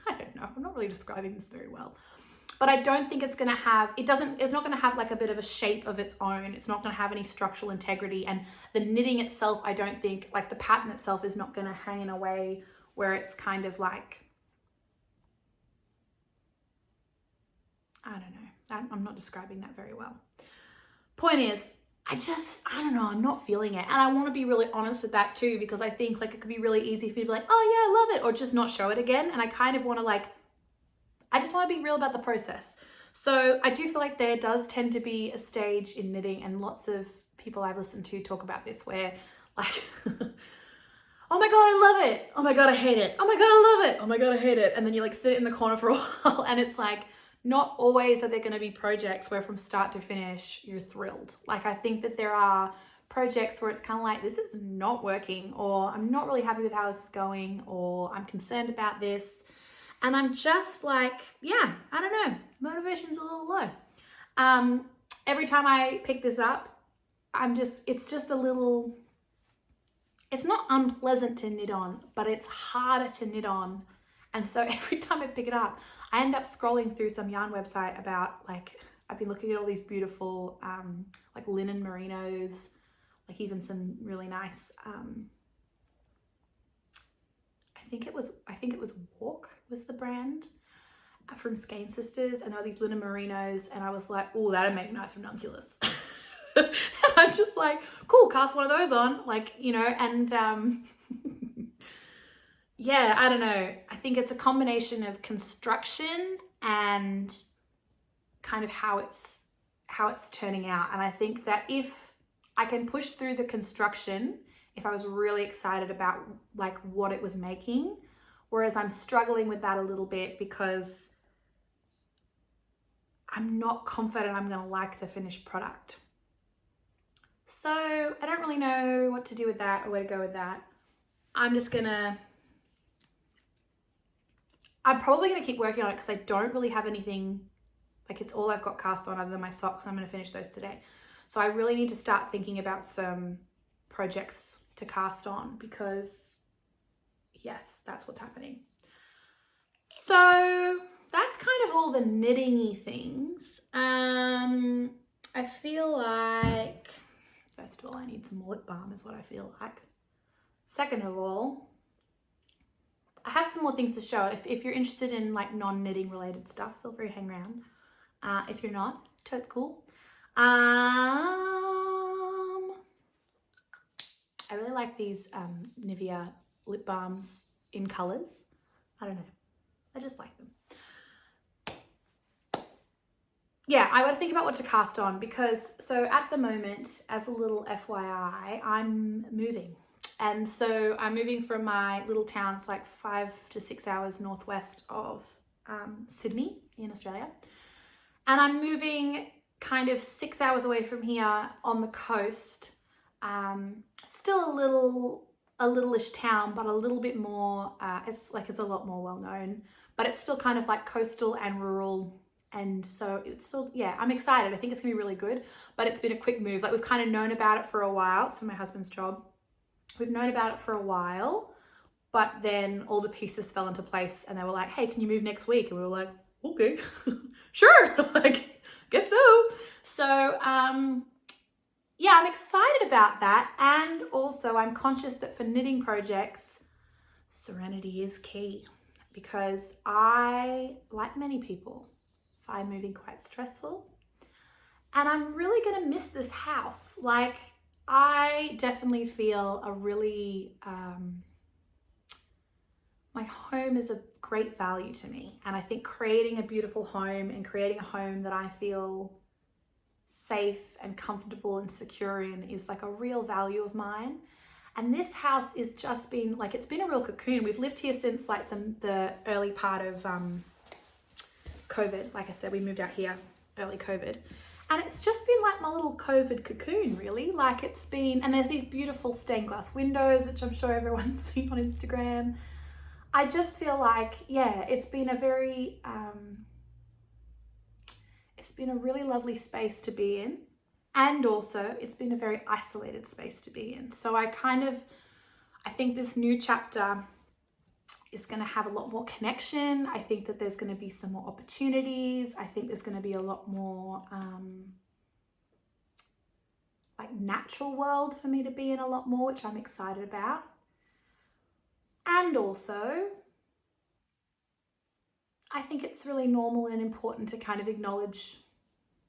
I don't know, I'm not really describing this very well. But I don't think it's gonna have, it's not gonna have like a bit of a shape of its own. It's not gonna have any structural integrity, and the knitting itself, I don't think, like the pattern itself is not gonna hang in a way where it's kind of like, I don't know, I'm not describing that very well. Point is, I don't know, I'm not feeling it. And I wanna be really honest with that too, because I think like it could be really easy for me to be like, oh yeah, I love it, or just not show it again. And I kind of wanna like, I just want to be real about the process. So I do feel like there does tend to be a stage in knitting, and lots of people I've listened to talk about this, where like, oh my God, I love it. Oh my God, I hate it. Oh my God, I love it. Oh my God, I hate it. And then you like sit in the corner for a while, and it's like, not always are there going to be projects where from start to finish, you're thrilled. Like, I think that there are projects where it's kind of like, this is not working, or I'm not really happy with how this is going, or I'm concerned about this. And I'm just like, yeah, I don't know, motivation's a little low. Every time I pick this up, it's just a little, it's not unpleasant to knit on, but it's harder to knit on. And so every time I pick it up, I end up scrolling through some yarn website about like, I've been looking at all these beautiful like linen merinos, like even some really nice, I think it was Walk was the brand from Skein Sisters, and there were these linen merinos, and I was like, oh, that'd make nice ranunculus. And I'm just like, cool, cast one of those on, like, you know, and yeah, I don't know. I think it's a combination of construction and kind of how it's turning out. And I think that if I can push through the construction, if I was really excited about like what it was making, whereas I'm struggling with that a little bit because I'm not confident I'm going to like the finished product. So I don't really know what to do with that or where to go with that. I'm probably going to keep working on it because I don't really have anything, like it's all I've got cast on other than my socks. I'm going to finish those today. So I really need to start thinking about some projects to cast on because yes, that's what's happening. So that's kind of all the knitting-y things. I feel like, first of all, I need some more lip balm is what I feel like. Second of all, I have some more things to show. If you're interested in like non-knitting related stuff, feel free to hang around. If you're not, totes cool. I really like these Nivea lip balms in colours. I don't know. I just like them. Yeah, I got to think about what to cast on because, so at the moment, as a little FYI, I'm moving. And so I'm moving from my little town. It's like 5 to 6 hours northwest of Sydney in Australia. And I'm moving kind of 6 hours away from here on the coast. Still a little-ish town, but a little bit more, it's a lot more well-known, but it's still kind of like coastal and rural. And so it's still, yeah, I'm excited. I think it's gonna be really good, but it's been a quick move. Like we've kind of known about it for a while. It's my husband's job. We've known about it for a while, but then all the pieces fell into place and they were like, hey, can you move next week? And we were like, okay, sure, like, guess so. So, yeah, I'm excited about that. And also I'm conscious that for knitting projects, serenity is key because I, like many people, find moving quite stressful. And I'm really gonna miss this house. Like, I definitely feel a really, my home is of great value to me. And I think creating a beautiful home and creating a home that I feel safe and comfortable and secure in is like a real value of mine. And this house is just been like, it's been a real cocoon. We've lived here since like the early part of COVID. Like I said, we moved out here early COVID. And it's just been like my little COVID cocoon, really. Like it's been, and there's these beautiful stained glass windows, which I'm sure everyone's seen on Instagram. I just feel like, yeah, it's been a very, it's been a really lovely space to be in. And also it's been a very isolated space to be in. So I think this new chapter is going to have a lot more connection. I think that there's going to be some more opportunities. I think there's going to be a lot more like natural world for me to be in a lot more, which I'm excited about. And also, I think it's really normal and important to kind of acknowledge,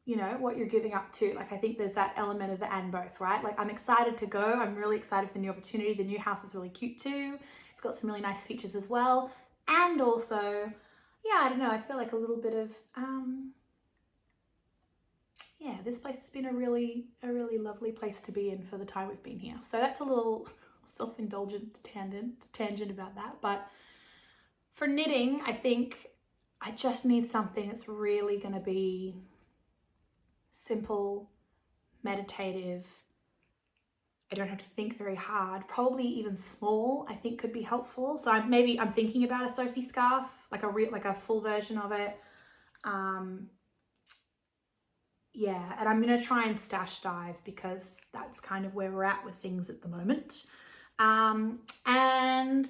you know, what you're giving up to. Like, I think there's that element of the and both, right? Like, I'm excited to go. I'm really excited for the new opportunity. The new house is really cute too. It's got some really nice features as well. And also, yeah, I don't know, I feel like a little bit of, yeah, this place has been a really lovely place to be in for the time we've been here. So that's a little self-indulgent tangent about that. But for knitting, I think I just need something that's really going to be simple, meditative. I don't have to think very hard. Probably even small, I think could be helpful. So I'm thinking about a Sophie scarf, like a full version of it. Yeah, and I'm gonna try and stash dive because that's kind of where we're at with things at the moment. And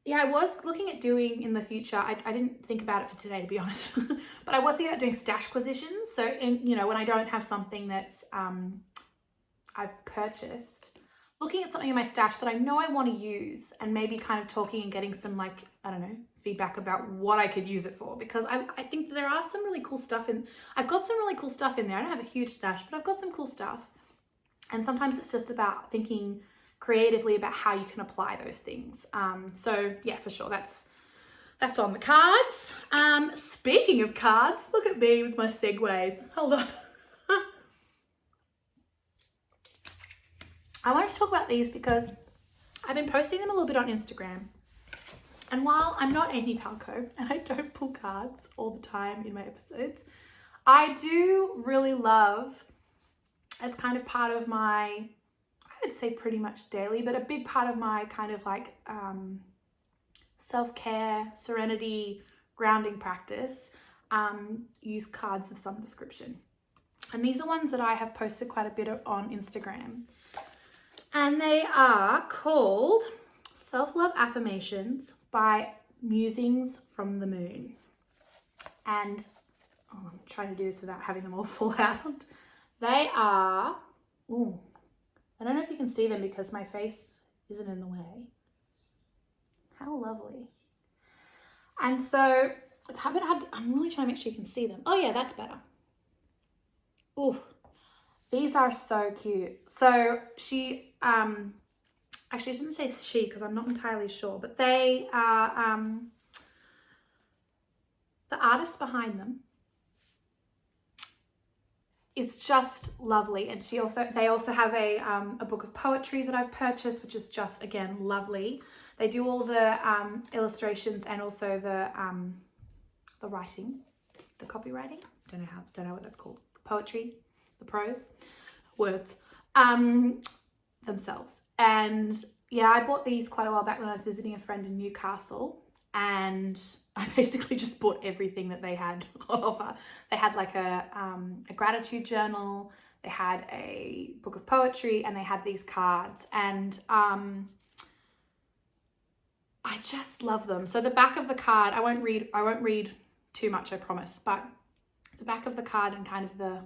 yeah, I was looking at doing in the future, I didn't think about it for today, to be honest, but I was thinking about doing stash acquisitions. So, you know, when I don't have something that's I've purchased, looking at something in my stash that I know I want to use, and maybe kind of talking and getting some, like, I don't know, feedback about what I could use it for, because I think there are some really cool stuff in, I've got some really cool stuff in there. I don't have a huge stash, but I've got some cool stuff. And sometimes it's just about thinking creatively about how you can apply those things. So yeah, for sure, that's on the cards. Speaking of cards, look at me with my segues. Hold on. I wanted to talk about these because I've been posting them a little bit on Instagram. And while I'm not Amy Palco and I don't pull cards all the time in my episodes, I do really love, as kind of part of my, I would say pretty much daily, but a big part of my kind of like self-care, serenity, grounding practice, use cards of some description. And these are ones that I have posted quite a bit on Instagram. And they are called Self-Love Affirmations by Musings from the Moon. And I'm trying to do this without having them all fall out. They are, ooh, I don't know if you can see them because my face isn't in the way. How lovely. And so it's a bit hard, I'm really trying to make sure you can see them. Oh yeah, that's better. Ooh, these are so cute. So she, actually I shouldn't say she because I'm not entirely sure, but they are, the artist behind them is just lovely. And they also have a book of poetry that I've purchased, which is just, again, lovely. They do all the illustrations and also the writing, the copywriting. Don't know what that's called. Poetry, the prose, words, themselves. And yeah, I bought these quite a while back when I was visiting a friend in Newcastle, and I basically just bought everything that they had on offer. They had like a gratitude journal, they had a book of poetry, and they had these cards. And I just love them. So the back of the card, I won't read too much, I promise, but the back of the card and kind of the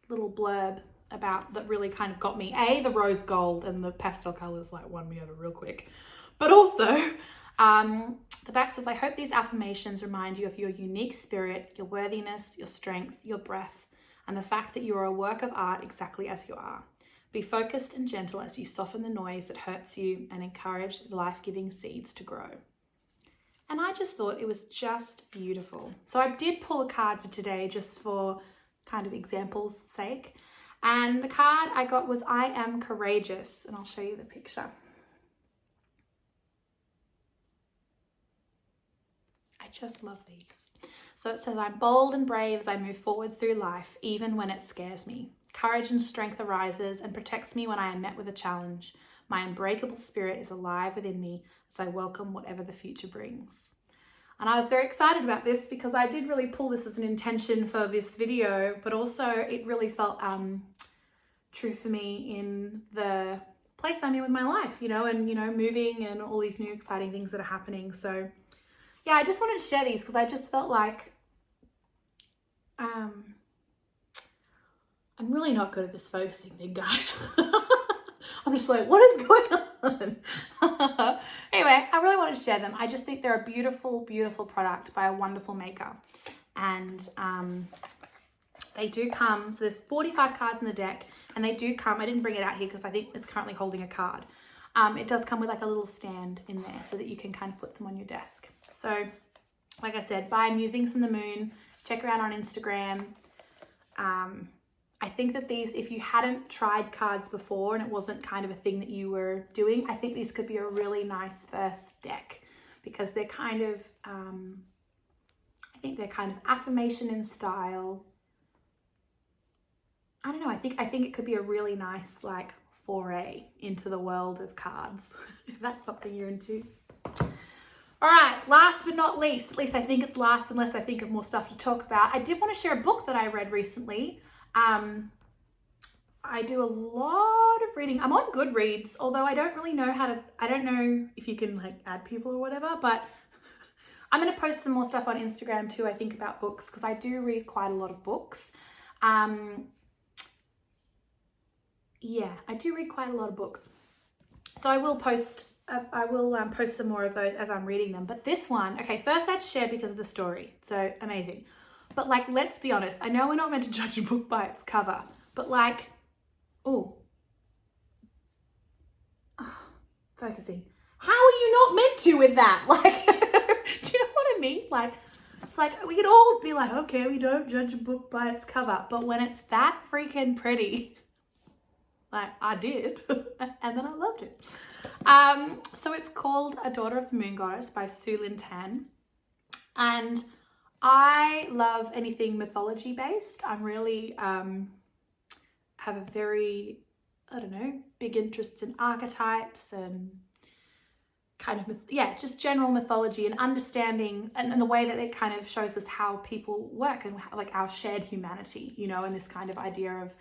little blurb about that really kind of got me. The rose gold and the pastel colors like won me over real quick. But also, the back says, I hope these affirmations remind you of your unique spirit, your worthiness, your strength, your breath, and the fact that you are a work of art exactly as you are. Be focused and gentle as you soften the noise that hurts you and encourage the life-giving seeds to grow. And I just thought it was just beautiful. So I did pull a card for today just for kind of example's sake. And the card I got was I am courageous. And I'll show you the picture. I just love these. So it says, I'm bold and brave as I move forward through life, even when it scares me. Courage and strength arises and protects me when I am met with a challenge. My unbreakable spirit is alive within me as I welcome whatever the future brings. And I was very excited about this because I did really pull this as an intention for this video, but also it really felt true for me in the place I'm in with my life, and, moving and all these new exciting things that are happening. So yeah, I just wanted to share these because I just felt like I'm really not good at this focusing thing, guys. I'm just like, what is going on? Anyway, I really wanted to share them. I just think they're a beautiful, beautiful product by a wonderful maker. And they do come, so there's 45 cards in the deck, and they do come, I didn't bring it out here because I think it's currently holding a card. It does come with like a little stand in there so that you can kind of put them on your desk. So, like I said, by Musings from the Moon, check her out on Instagram. I think that these, if you hadn't tried cards before and it wasn't kind of a thing that you were doing, I think these could be a really nice first deck because they're kind of, I think they're kind of affirmation in style. I don't know, I think it could be a really nice like foray into the world of cards, if that's something you're into. All right, last but not least, at least I think it's last unless I think of more stuff to talk about. I did want to share a book that I read recently. I do a lot of reading. I'm on Goodreads, although I don't really know I don't know if you can like add people or whatever, but I'm going to post some more stuff on Instagram too, I think, about books, because I do read quite a lot of books. yeah, I do read quite a lot of books. So I will post post some more of those as I'm reading them. But this one, okay, first I had to share because of the story. So amazing. But like, let's be honest. I know we're not meant to judge a book by its cover, but like, oh, focusing. How are you not meant to with that? Like, do you know what I mean? Like, it's like, we could all be like, okay, we don't judge a book by its cover. But when it's that freaking pretty, like I did, and then I loved it. So it's called A Daughter of the Moon Goddess by Su Lin Tan. And I love anything mythology based. I'm really, have a very, I don't know, big interest in archetypes and kind of, just general mythology and understanding and the way that it kind of shows us how people work and how, like our shared humanity, you know, and this kind of idea of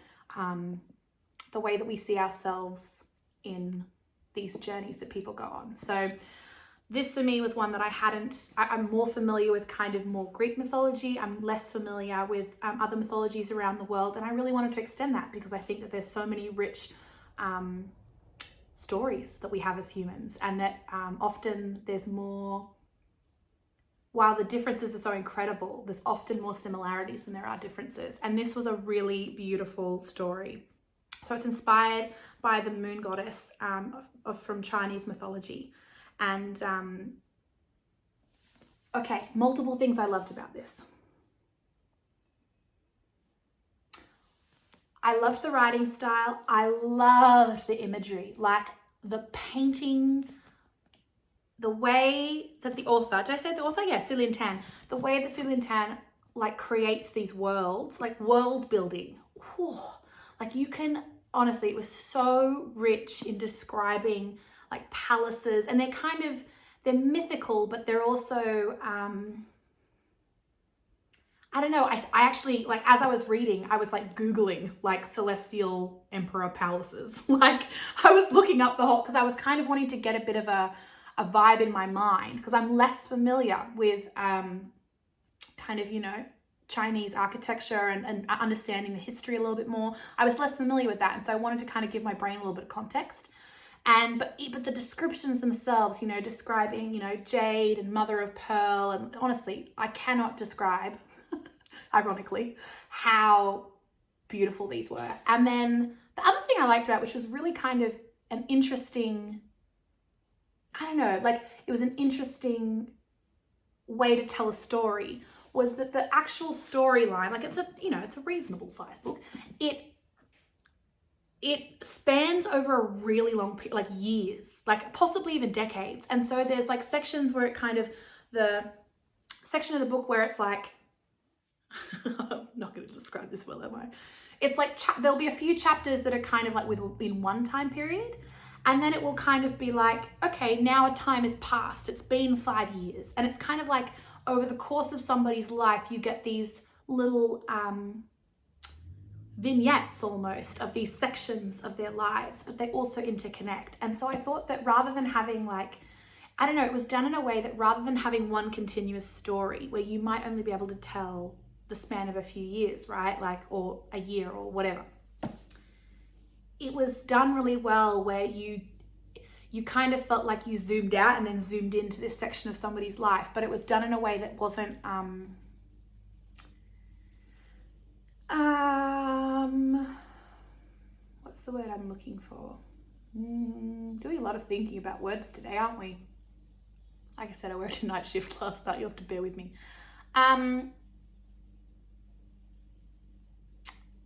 the way that we see ourselves in these journeys that people go on. So this for me was one that I'm more familiar with kind of more Greek mythology. I'm less familiar with other mythologies around the world. And I really wanted to extend that because I think that there's so many rich stories that we have as humans, and that often there's more, while the differences are so incredible, there's often more similarities than there are differences. And this was a really beautiful story. So it's inspired by the moon goddess from Chinese mythology. And okay, multiple things I loved about this. I loved the writing style. I loved the imagery, like the painting, the way that the author, did I say the author? Yeah, Su Lin Tan. The way that Su Lin Tan like creates these worlds, like world building. Whew. Like you can, honestly, it was so rich in describing like palaces, and they're mythical, but they're also, I don't know, I actually, like, as I was reading, I was like Googling like celestial emperor palaces. Like I was looking up the whole, because I was kind of wanting to get a bit of a vibe in my mind, because I'm less familiar with kind of, you know, Chinese architecture and understanding the history a little bit more. I was less familiar with that. And so I wanted to kind of give my brain a little bit of context. But the descriptions themselves, you know, describing, you know, jade and mother of pearl. And honestly, I cannot describe, ironically, how beautiful these were. And then the other thing I liked about, which was really kind of an interesting, I don't know, like it was an interesting way to tell a story, was that the actual storyline, like it's a, you know, it's a reasonable sized book. It spans over a really long period, like years, like possibly even decades. And so there's like sections where it kind of, the section of the book where it's like, I'm not going to describe this well, am I? It's like, there'll be a few chapters that are kind of like within one time period. And then it will kind of be like, okay, now a time has passed. It's been 5 years. And it's kind of like over the course of somebody's life, you get these little vignettes almost of these sections of their lives, but they also interconnect. And so I thought that rather than having like, I don't know, it was done in a way that rather than having one continuous story where you might only be able to tell the span of a few years, right? Like, or a year or whatever. It was done really well where you kind of felt like you zoomed out and then zoomed into this section of somebody's life, but it was done in a way that wasn't, what's the word I'm looking for? Doing a lot of thinking about words today, aren't we? Like I said, I worked a night shift last night. You'll have to bear with me.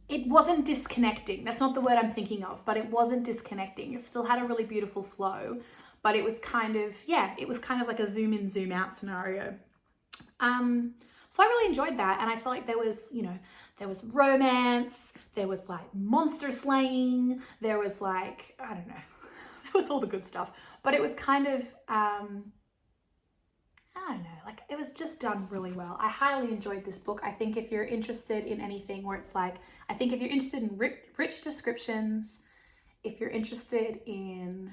It wasn't disconnecting. That's not the word I'm thinking of, but it wasn't disconnecting. It still had a really beautiful flow, but it was kind of, it was kind of like a zoom in, zoom out scenario. So I really enjoyed that. And I felt like there was, you know, there was romance, there was like monster slaying, there was like, I don't know, there was all the good stuff, but it was kind of, I don't know, like it was just done really well. I highly enjoyed this book. I think if you're interested in anything where it's like, I think if you're interested in rich descriptions, if you're interested in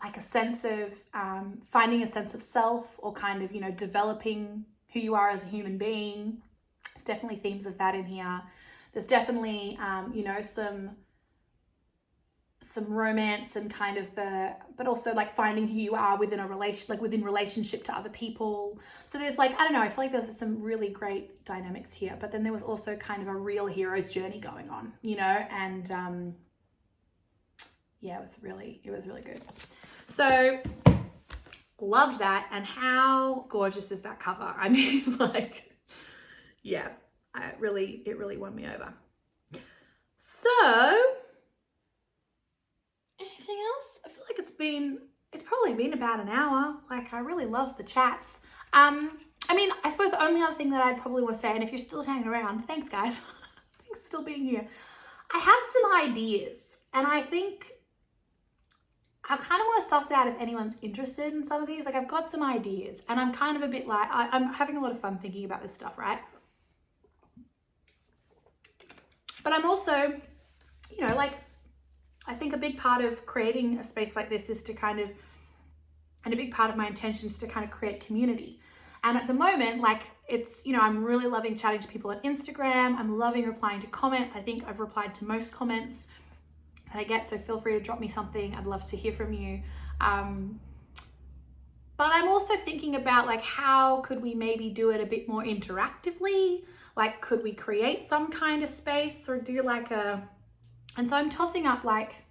like a sense of finding a sense of self, or kind of, you know, developing who you are as a human being, there's definitely themes of that in here. There's definitely, you know, some romance and kind of but also like finding who you are within a relation, like within relationship to other people. So there's like, I don't know, I feel like there's some really great dynamics here, but then there was also kind of a real hero's journey going on, you know, and yeah, it was really good. So loved that. And how gorgeous is that cover? I mean, like, yeah, it really won me over. So anything else? I feel like it's probably been about an hour. Like, I really love the chats. I mean, I suppose the only other thing that I'd probably want to say, and if you're still hanging around, thanks guys. Thanks for still being here. I have some ideas, and I think I kind of want to suss out if anyone's interested in some of these. Like, I've got some ideas, and I'm kind of a bit like, I'm having a lot of fun thinking about this stuff, right? But I'm also, you know, like, I think a big part of creating a space like this is to kind of, and a big part of my intention is to kind of create community. And at the moment, like, it's, you know, I'm really loving chatting to people on Instagram. I'm loving replying to comments. I think I've replied to most comments that I get, so feel free to drop me something. I'd love to hear from you. But I'm also thinking about, like, how could we maybe do it a bit more interactively? Like, could we create some kind of space or do like and so I'm tossing up, like,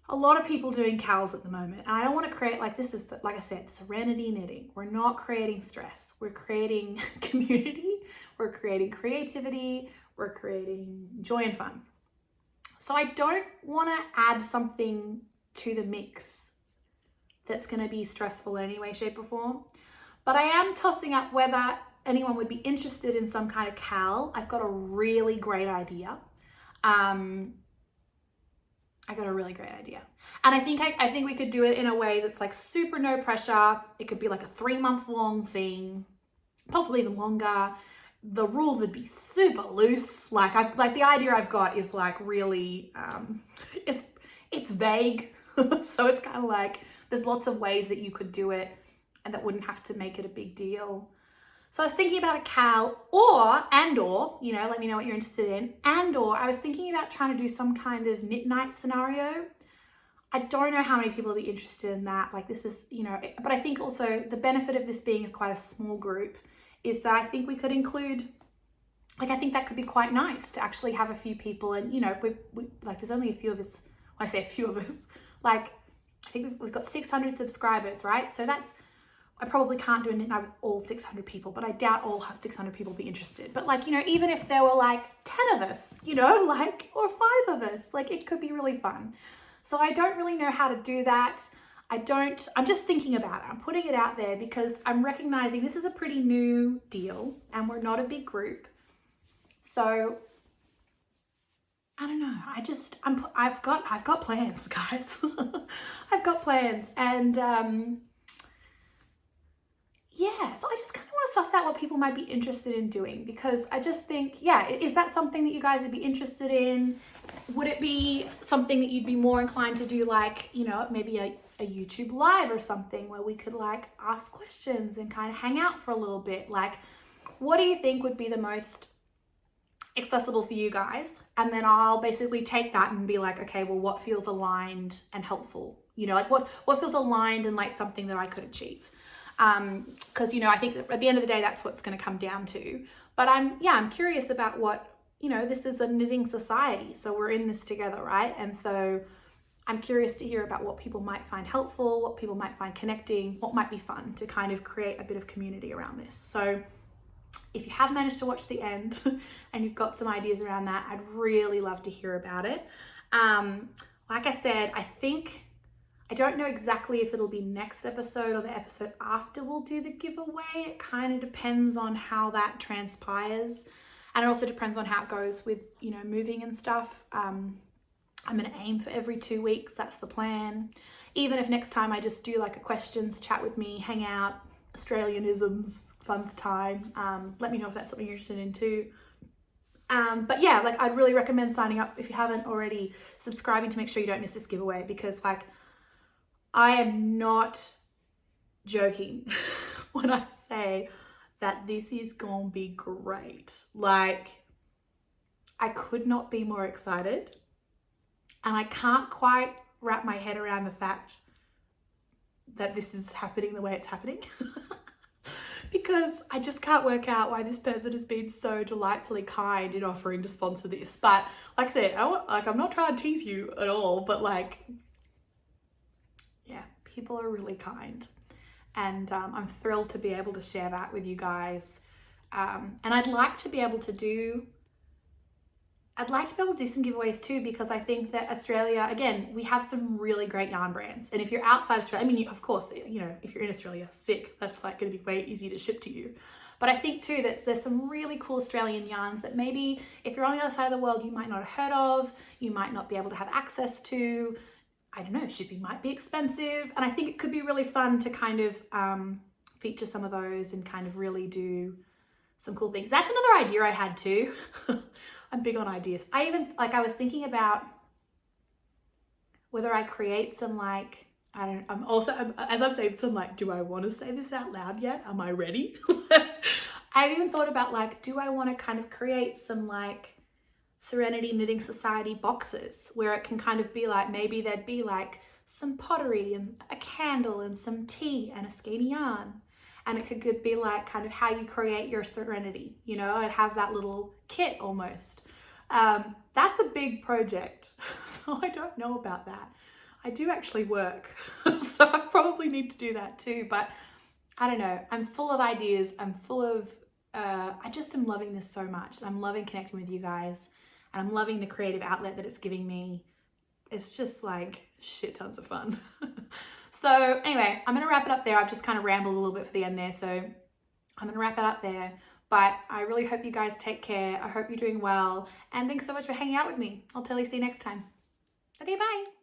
a lot of people doing cowls at the moment. And I don't want to create, like, this is, like I said, Serenity knitting. We're not creating stress. We're creating community. We're creating creativity. We're creating joy and fun. So I don't want to add something to the mix that's going to be stressful in any way, shape or form. But I am tossing up whether anyone would be interested in some kind of cowl. I've got a really great idea. I got a really great idea. And I think we could do it in a way that's like super no pressure. It could be like a 3-month long thing, possibly even longer. The rules would be super loose. Like the idea I've got is like really, it's vague. So it's kind of like, there's lots of ways that you could do it and that wouldn't have to make it a big deal. So I was thinking about a cowl or, you know, let me know what you're interested in. Or I was thinking about trying to do some kind of knit night scenario. I don't know how many people will be interested in that. Like, this is, you know, but I think also the benefit of this being quite a small group is that I think we could include, like, I think that could be quite nice to actually have a few people. And, you know, we like, there's only a few of us. When I say a few of us, like, I think we've got 600 subscribers, right? So I probably can't do a knit night with all 600 people, but I doubt all 600 people will be interested. But, like, you know, even if there were like 10 of us, you know, like, or 5 of us, like, it could be really fun. So I don't really know how to do that. I'm just thinking about it. I'm putting it out there because I'm recognizing this is a pretty new deal and we're not a big group. So I don't know. I've got plans, guys. I've got plans. And, yeah, so I just kind of want to suss out what people might be interested in doing, because I just think, yeah, is that something that you guys would be interested in? Would it be something that you'd be more inclined to do, like, you know, maybe a YouTube live or something where we could like ask questions and kind of hang out for a little bit? Like, what do you think would be the most accessible for you guys? And then I'll basically take that and be like, okay, well, what feels aligned and helpful? You know, like what feels aligned and like something that I could achieve? Because, you know, I think that at the end of the day, that's what's going to come down to. But I'm curious about what, you know, this is a knitting society, so we're in this together, right? And so I'm curious to hear about what people might find helpful, what people might find connecting, what might be fun to kind of create a bit of community around this. So if you have managed to watch the end and you've got some ideas around that, I'd really love to hear about it. Like I said, I don't know exactly if it'll be next episode or the episode after we'll do the giveaway. It kind of depends on how that transpires. And it also depends on how it goes with, you know, moving and stuff. I'm going to aim for every 2 weeks. That's the plan. Even if next time I just do like a questions chat with me, hang out, Australianisms, fun time. Let me know if that's something you're interested in too. But yeah, like, I'd really recommend signing up if you haven't already, subscribing to make sure you don't miss this giveaway, because like, I am not joking when I say that this is gonna be great. Like, I could not be more excited. And I can't quite wrap my head around the fact that this is happening the way it's happening. Because I just can't work out why this person has been so delightfully kind in offering to sponsor this. But like I said, I'm not trying to tease you at all, but like, yeah, people are really kind. And I'm thrilled to be able to share that with you guys. And I'd like to be able to do some giveaways too, because I think that Australia, again, we have some really great yarn brands. And if you're outside Australia, I mean, of course, you know, if you're in Australia, sick, that's like going to be way easy to ship to you. But I think too that there's some really cool Australian yarns that maybe if you're on the other side of the world, you might not have heard of, you might not be able to have access to. I don't know, shipping might be expensive. And I think it could be really fun to kind of feature some of those and kind of really do some cool things. That's another idea I had too. I'm big on ideas. I was thinking about whether I create some like, as I'm saying some like, do I want to say this out loud yet? Am I ready? I've even thought about like, do I want to kind of create some like Serenity Knitting Society boxes where it can kind of be like, maybe there'd be like some pottery and a candle and some tea and a skeiny yarn. And it could be like kind of how you create your Serenity, you know, I'd have that little kit almost. That's a big project, so I don't know about that. I do actually work, so I probably need to do that too, but I don't know. I'm full of ideas. I'm full of, I just am loving this so much. I'm loving connecting with you guys, and I'm loving the creative outlet that it's giving me. It's just like shit tons of fun. So anyway, I'm going to wrap it up there. I've just kind of rambled a little bit for the end there. So I'm going to wrap it up there. But I really hope you guys take care. I hope you're doing well. And thanks so much for hanging out with me. I'll totally see you next time. Okay, bye.